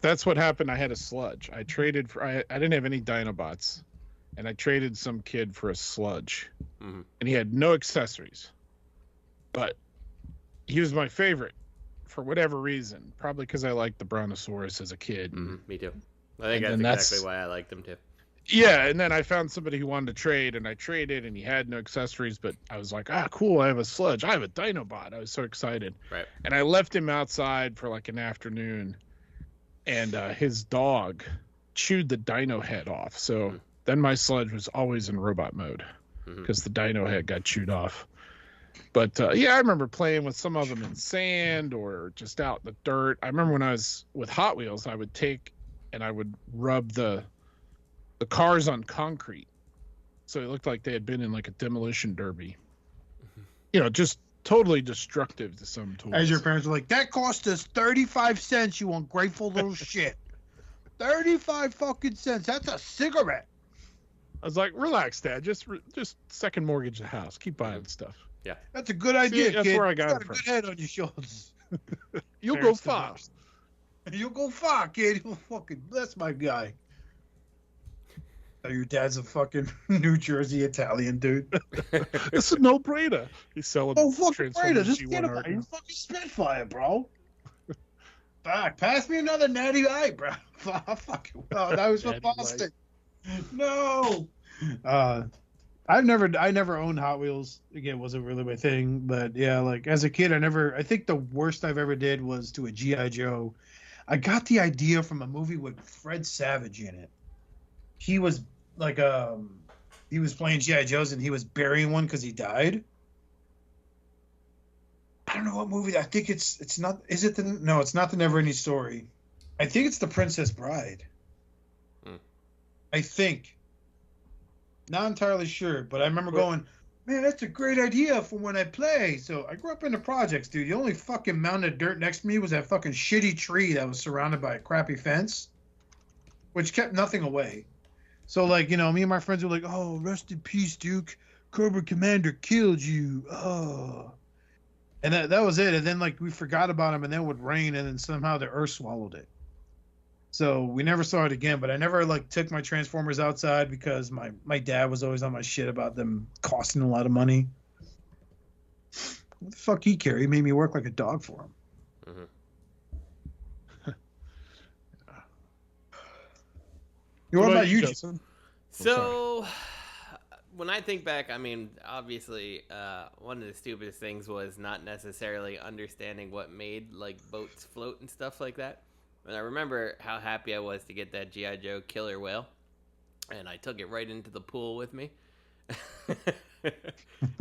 that's what happened. I had a sludge. I traded for I didn't have any Dinobots and I traded some kid for a sludge. And he had no accessories. But he was my favorite for whatever reason. Probably because I liked the Brontosaurus as a kid. Me too. I think that's exactly why I liked him too. Yeah, and then I found somebody who wanted to trade, and I traded, and he had no accessories, but I was like, cool, I have a sludge. I have a Dinobot. I was so excited. Right. And I left him outside for like an afternoon, and his dog chewed the dino head off. So then my sludge was always in robot mode because the dino head got chewed off. But I remember playing with some of them in sand or just out in the dirt. I remember when I was with Hot Wheels, I would take and I would rub the cars on concrete, so it looked like they had been in like a demolition derby. You know, just totally destructive to some toys. As your parents were like, that cost us 35 cents, you ungrateful little shit. 35 fucking cents. That's a cigarette. I was like, relax, Dad. Just second mortgage the house. Keep buying stuff. That's a good idea, that's kid. where I You got got it a from. good head on your shoulders. You'll go Ferris the far. Best. You'll go far, kid. You'll fucking bless my guy. Oh, your dad's a fucking New Jersey Italian dude. It's a no-brainer. He's selling Oh, fucking Raider, Transformers just G1 get him. You Harkens. fucking Spitfire, bro. Fuck, pass me another natty eye, bro. Fucking well, that was for Natty Boston. No. I never owned Hot Wheels. Again, wasn't really my thing. But yeah, like as a kid, I think the worst I've ever did was to a G.I. Joe. I got the idea from a movie with Fred Savage in it. He was like, he was playing G.I. Joes and he was burying one because he died. I don't know what movie. I think it's not. Is it the? No, it's not the Neverending Story. I think it's The Princess Bride. I think. Not entirely sure, but I remember going, man, that's a great idea for when I play. So I grew up in the projects, dude. The only fucking mound of dirt next to me was that fucking shitty tree that was surrounded by a crappy fence, which kept nothing away. So, like, you know, me and my friends were like, oh, rest in peace, Duke. Cobra Commander killed you. Oh. And that was it. And then, like, we forgot about him, and then it would rain, and then somehow the earth swallowed it. So we never saw it again, but I never, like, took my Transformers outside because my dad was always on my shit about them costing a lot of money. What the fuck he care? He made me work like a dog for him. What about you, Justin? So, when I think back, I mean, obviously, one of the stupidest things was not necessarily understanding what made, like, boats float and stuff like that. And I remember how happy I was to get that G.I. Joe killer whale. And I took it right into the pool with me.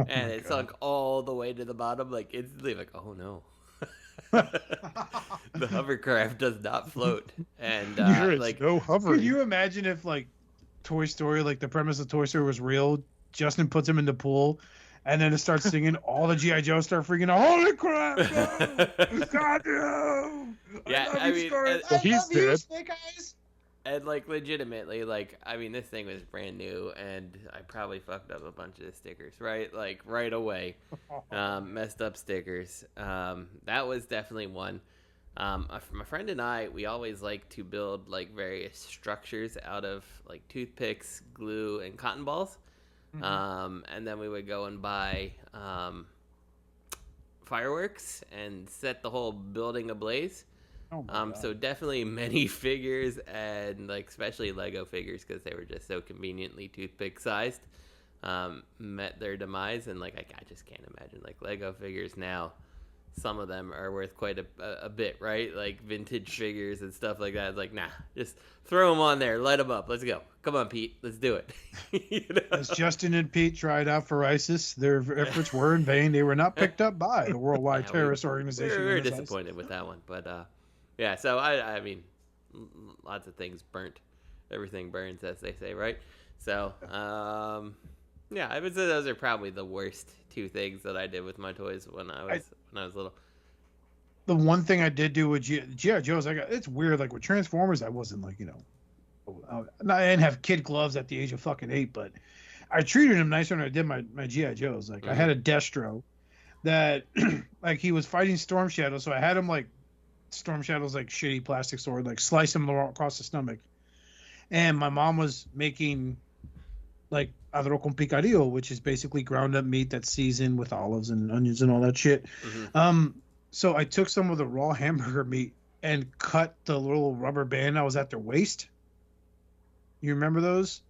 And it sunk all the way to the bottom, like, instantly, like, oh, no. The hovercraft does not float. And, like, no hovering. Could you imagine if, like, Toy Story, like, the premise of Toy Story was real? Justin puts him in the pool, and then it starts singing. All the G.I. Joes start freaking out. Holy crap! No! God, no! Yeah, I mean, he's dead. Snake Eyes. And, like, legitimately, like, I mean, this thing was brand new, and I probably fucked up a bunch of the stickers, right? Like, right away. Messed up stickers. That was definitely one. My friend and I, we always like to build, like, various structures out of, like, toothpicks, glue, and cotton balls. And then we would go and buy fireworks and set the whole building ablaze. So definitely many figures, and, like, especially Lego figures, because they were just so conveniently toothpick sized, met their demise. And, like, I just can't imagine, like, Lego figures now, some of them are worth quite a bit, right? Like vintage figures and stuff like that. It's like, nah, just throw them on there, light them up, let's go. Come on, Pete, let's do it. You know? As Justin and Pete tried out for ISIS, their efforts were in vain. They were not picked up by the worldwide terrorist organization. We were disappointed with that one, but yeah. So I mean, lots of things burnt. Everything burns, as they say, right? So yeah, I would say those are probably the worst two things that I did with my toys when I was little. The one thing I did do with G.I. Joe's, it's weird. Like with Transformers, I wasn't like, you know, I didn't have kid gloves at the age of fucking 8, but I treated him nicer when I did my G.I. Joe's. Like I had a Destro that, like, he was fighting Storm Shadow, so I had him like Storm Shadow's like shitty plastic sword, like slice him across the stomach. And my mom was making like arroz con picadillo, which is basically ground up meat that's seasoned with olives and onions and all that shit. So I took some of the raw hamburger meat and cut the little rubber band that was at their waist. You remember those?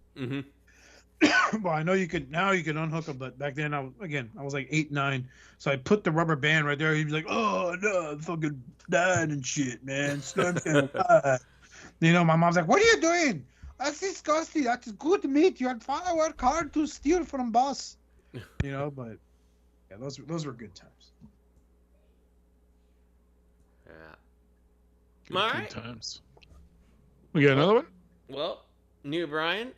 Well, I know you could unhook them, but back then I was like 8, 9. So I put the rubber band right there. He'd be like, "Oh no, I'm fucking dying and shit, man." You know, my mom's like, "What are you doing? That's disgusting. That's good meat. Your father worked hard to steal from boss." You know, but yeah, those were good times. Yeah. All right. Times. We got another one? Well, new Brian,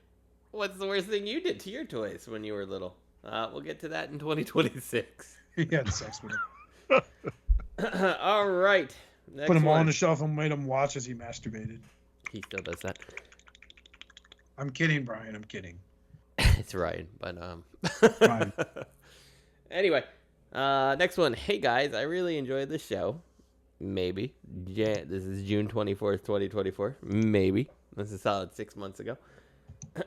what's the worst thing you did to your toys when you were little? We'll get to that in 2026. He had sex with him. All right. Put them all on the shelf and made him watch as he masturbated. He still does that. I'm kidding, Brian. I'm kidding. It's Ryan, but Ryan. Anyway, Next one. Hey guys, I really enjoyed the show. Maybe. This is June 24th, 2024. Maybe. This is a solid 6 months ago.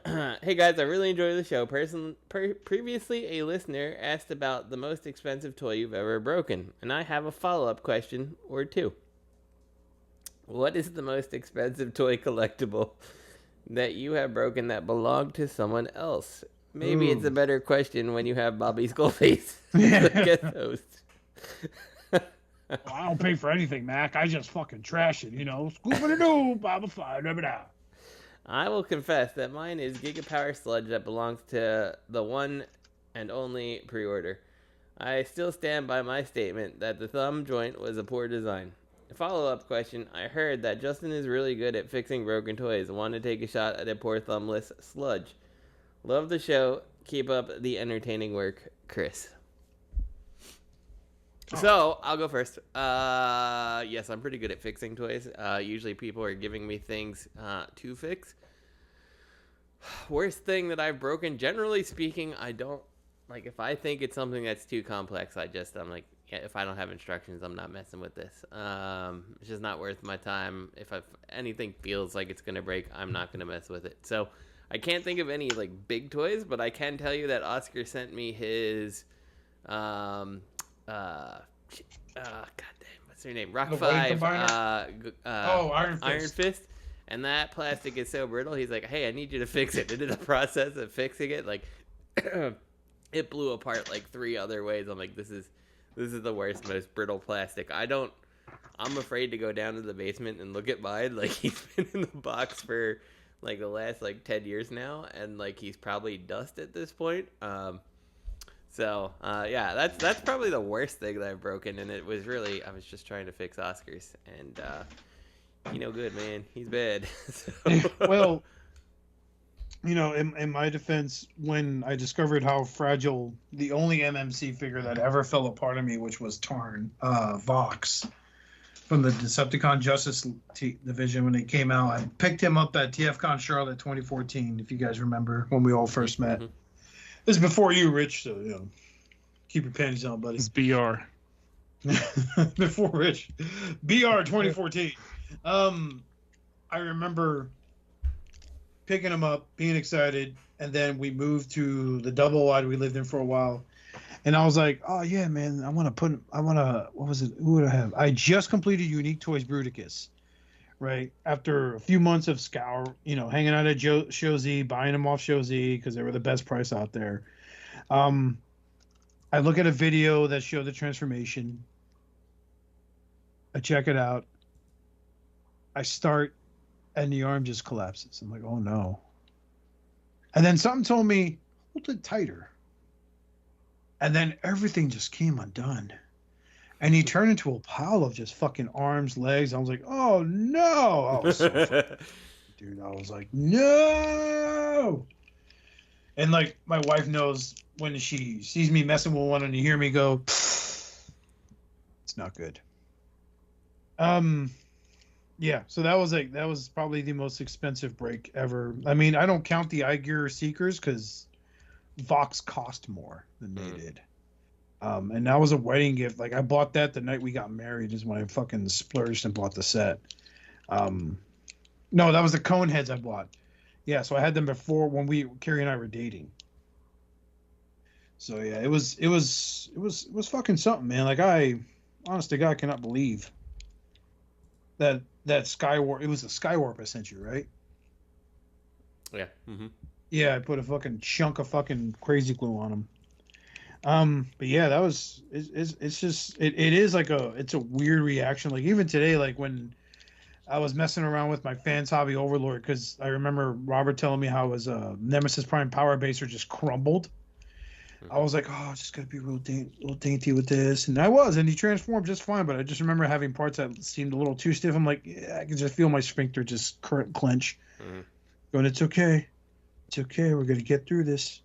Hey guys, I really enjoyed the show. Previously, a listener asked about the most expensive toy you've ever broken, and I have a follow-up question or two. What is the most expensive toy collectible that you have broken that belonged to someone else? Maybe it's a better question when you have Bobby Skullface as the guest host. Well, I don't pay for anything, Mac. I just fucking trash it, Scoop-a-doo, Baba-fi, da-ba-da. I will confess that mine is Gigapower Sludge that belongs to the one and only pre-order. I still stand by my statement that the thumb joint was a poor design. Follow-up question. I heard that Justin is really good at fixing broken toys. I want to take a shot at a poor thumbless Sludge. Love the show. Keep up the entertaining work, Chris. So, I'll go first. Yes, I'm pretty good at fixing toys. Usually people are giving me things to fix. Worst thing that I've broken, generally speaking, I don't, like, if I think it's something that's too complex, I'm like, yeah, if I don't have instructions, I'm not messing with this. It's just not worth my time. If anything feels like it's going to break, I'm not going to mess with it. So, I can't think of any, like, big toys, but I can tell you that Oscar sent me his, god damn, what's her name? Rock 5. Iron Fist. And that plastic is so brittle. He's like, hey, I need you to fix it. And in the process of fixing it, like, it blew apart like 3 other ways. I'm like, this is the worst, most brittle plastic. I'm afraid to go down to the basement and look at mine. Like, he's been in the box for like the last like 10 years now, and like he's probably dust at this point. So that's probably the worst thing that I've broken, and it was really, I was just trying to fix Oscar's, and good, man, he's bad. So. Well, in my defense, when I discovered how fragile the only MMC figure that ever fell apart on me, which was Tarn, Vox, from the Decepticon Justice Division when they came out, I picked him up at TFCon Charlotte 2014, if you guys remember, when we all first met. Mm-hmm. This is before you, Rich, so, keep your panties on, buddy. It's BR. Before Rich. BR 2014. I remember picking him up, being excited, and then we moved to the double wide we lived in for a while. And I was like, oh, yeah, man, what was it? Who would I have? I just completed Unique Toys Bruticus, right? After a few months of scour, hanging out at Show Z, buying them off Show Z because they were the best price out there. I look at a video that showed the transformation. I check it out. I start, and the arm just collapses. I'm like, oh, no. And then something told me, hold it tighter. And then everything just came undone. And he turned into a pile of just fucking arms, legs. I was like, oh, no. I was so dude, I was like, no. And, like, my wife knows when she sees me messing with one and you hear me go, it's not good. Yeah, so that was probably the most expensive break ever. I mean, I don't count the iGear Seekers because Vox cost more than they did. And that was a wedding gift. Like, I bought that the night we got married is when I fucking splurged and bought the set. No, that was the cone heads I bought. Yeah, so I had them before when Carrie and I were dating. So yeah, it was fucking something, man. Like, I honest to God cannot believe that Skywarp. It was a Skywarp I sent you, right? Yeah. Mm-hmm. Yeah, I put a fucking chunk of fucking crazy glue on them. But yeah, that was it's just it is like it's a weird reaction. Like, even today, like when I was messing around with my Fans Hobby Overlord, because I remember Robert telling me how his Nemesis Prime Power Baser just crumbled. I was like, oh, just gotta be real dainty with this, and I was, and he transformed just fine. But I just remember having parts that seemed a little too stiff. I'm like, yeah, I can just feel my sphincter just clench. Mm-hmm. Going, it's okay. It's okay. We're going to get through this.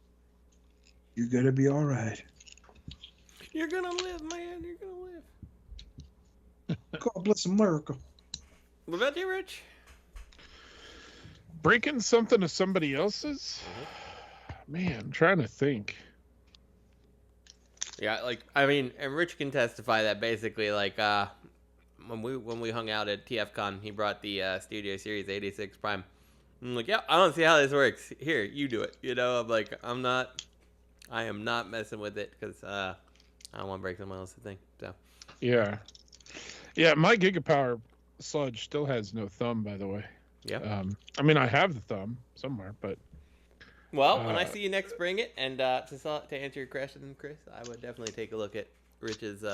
You're going to be all right. You're going to live, man. You're going to live. God bless America. What about you, Rich? Breaking something to somebody else's? Man, I'm trying to think. Yeah, like I mean, and Rich can testify that basically, like when we hung out at TFCon, he brought the Studio Series 86 Prime. I'm like, yeah, I don't see how this works. Here, you do it. You know, I'm like, I am not messing with it because I don't want to break someone else's thing. So Yeah, my Gigapower sludge still has no thumb, by the way. yeah. I mean, I have the thumb somewhere, but Well, when I see you next, bring it. And to answer your question, Chris, I would definitely take a look at Rich's.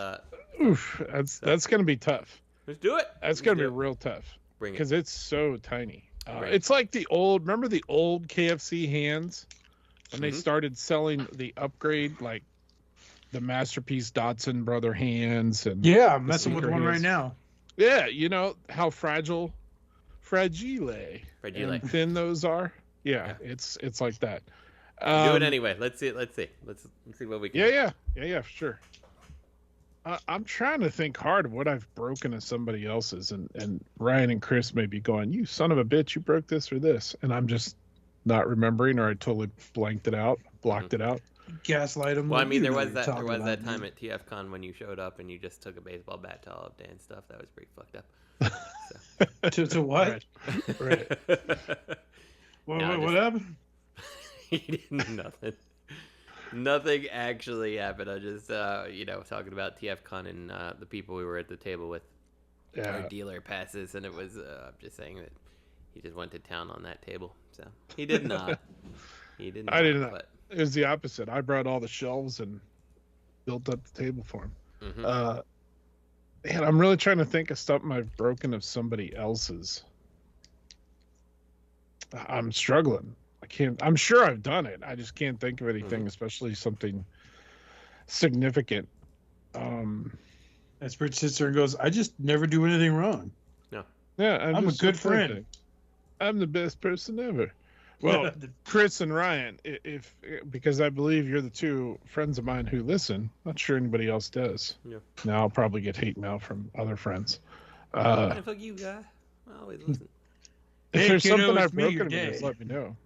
Oof, that's gonna be tough. Let's do it. That's gonna be real tough. Bring it. Because it's so tiny. It's like remember the old KFC hands when they started selling the upgrade, like the Masterpiece Dotson brother hands, and yeah, I'm messing with one right now. Yeah, you know how fragile and thin those are. Yeah. It's like that. Do it anyway. Let's see what we can. Yeah, for sure. I'm trying to think hard of what I've broken of somebody else's, and Ryan and Chris may be going, "You son of a bitch, you broke this or this," and I'm just not remembering, or I totally blocked it out. Gaslight them. Well, I mean, there was that time at TFCon when you showed up and you just took a baseball bat to all of Dan's stuff. That was pretty fucked up. To what? Right. What happened? He didn't nothing. Nothing actually happened. I just talking about TFCon and the people we were at the table with. Our dealer passes, and it was I'm just saying that he just went to town on that table. So he did not. He did not. I didn't. But... It was the opposite. I brought all the shelves and built up the table for him. Mm-hmm. And I'm really trying to think of something I've broken of somebody else's. I'm struggling. I'm sure I've done it. I just can't think of anything, especially something significant. As Rich sits there and goes, I just never do anything wrong. No. Yeah, I'm a good friend. I'm the best person ever. Well, Chris and Ryan, because I believe you're the two friends of mine who listen. Not sure anybody else does. Yeah. Now I'll probably get hate mail from other friends. Fuck you, guy. I always listen. If there's something I've broken, just let me know.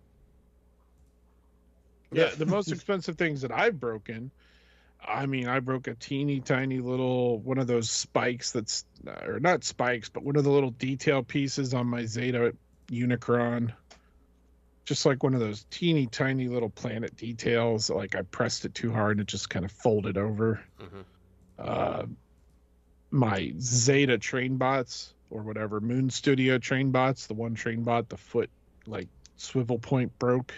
Yeah, the most expensive things that I've broken, I mean, I broke a teeny tiny little one of those spikes or not spikes, but one of the little detail pieces on my Zeta Unicron. Just like one of those teeny tiny little planet details. Like I pressed it too hard and it just kind of folded over. Mm-hmm. My Zeta train bots or whatever, Moon Studio train bots, the one train bot, the foot like swivel point broke.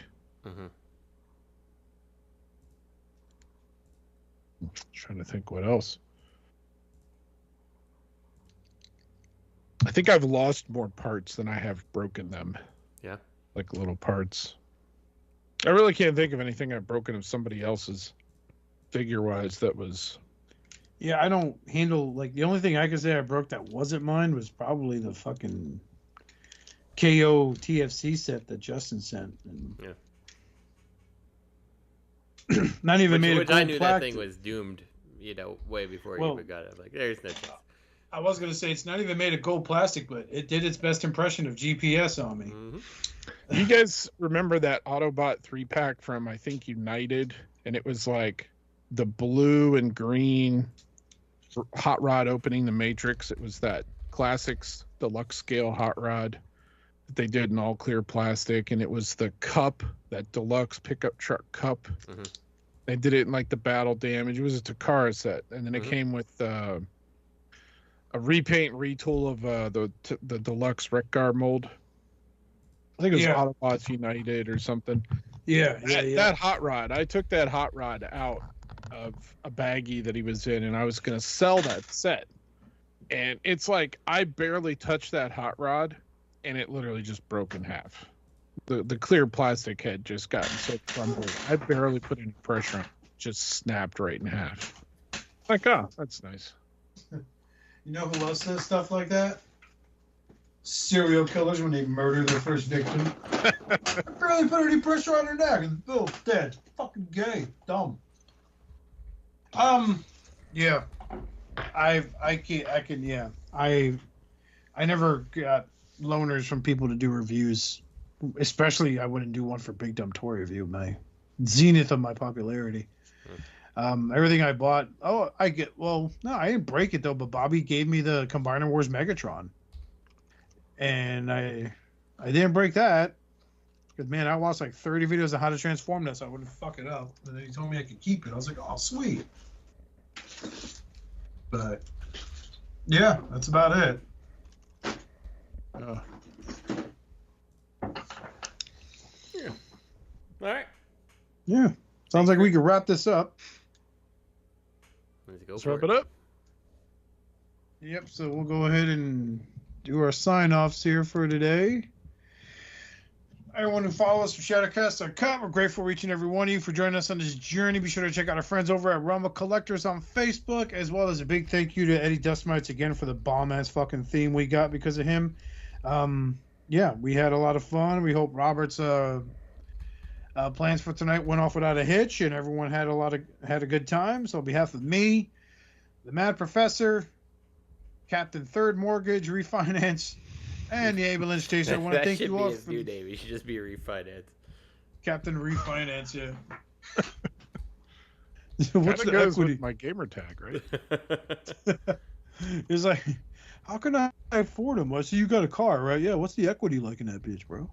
Mm-hmm. Trying to think what else. I think I've lost more parts than I have broken them. Yeah. Like little parts. I really can't think of anything I've broken of somebody else's figure-wise that was... Yeah, I don't handle... Like, the only thing I could say I broke that wasn't mine was probably the fucking KO TFC set that Justin sent. And not even made a gold I knew plaque. That thing was doomed, way before you even got it. Like, there's no chance. I was going to say, it's not even made of gold plastic, but it did its best impression of GPS on me. Mm-hmm. You guys remember that Autobot 3-pack from, I think, United? And it was like the blue and green hot rod opening the Matrix. It was that Classics deluxe scale hot rod that they did in all clear plastic. And it was the cup, that deluxe pickup truck cup. Mm-hmm. They did it in like the battle damage. It was a Takara set. And then it came with a repaint retool of the deluxe Wreck-Gar mold. I think it was Autobots United or something. That hot rod. I took that hot rod out of a baggie that he was in, and I was going to sell that set. And it's like I barely touched that hot rod, and it literally just broke in half. The clear plastic had just gotten so crumbled. I barely put any pressure on it. Just snapped right in half. Like, oh, that's nice. You know who else does stuff like that? Serial killers when they murder their first victim. I barely put any pressure on her neck and boom, dead. Fucking gay. Dumb. Yeah. I never got loaners from people to do reviews. Especially I wouldn't do one for Big Dumb Toy Review, my zenith of my popularity. Everything I bought. Oh, I didn't break it though. But Bobby gave me the Combiner Wars Megatron, and I didn't break that because man, I watched like 30 videos on how to transform this. So I wouldn't fuck it up. And then he told me I could keep it. I was like, oh sweet. But yeah, that's about it. Yeah. All right. Yeah. Sounds like we could wrap this up. Let's wrap it up. Yep. So we'll go ahead and do our sign-offs here for today. Everyone who follows us for Shattered Cast Uncut, we're grateful for each and every one of you for joining us on this journey. Be sure to check out our friends over at Realm of Collectors on Facebook, as well as a big thank you to Eddie Dustmightz again for the bomb-ass fucking theme we got because of him. Yeah, we had a lot of fun. We hope Robert's plans for tonight went off without a hitch, and everyone had a good time. So on behalf of me, the Mad Professor, Captain Third Mortgage Refinance, and the Ambulance Chaser, I want to thank you all. That should be his new name. He should just be Refinance. Captain Refinance, yeah. What's the equity? With my gamer tag, right? It's like, how can I afford them? I see you got a car, right? Yeah. What's the equity like in that bitch, bro?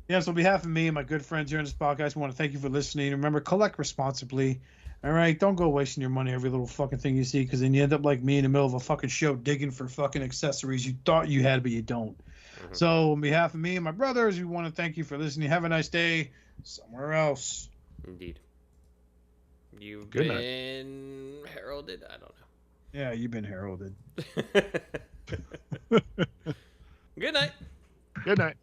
Yeah. So on behalf of me and my good friends here on this podcast, I want to thank you for listening. Remember, collect responsibly. All right, don't go wasting your money every little fucking thing you see, because then you end up like me in the middle of a fucking show digging for fucking accessories you thought you had, but you don't. Mm-hmm. So on behalf of me and my brothers, we want to thank you for listening. Have a nice day somewhere else. Indeed. You've been heralded? I don't know. Yeah, you've been heralded. Good night. Good night.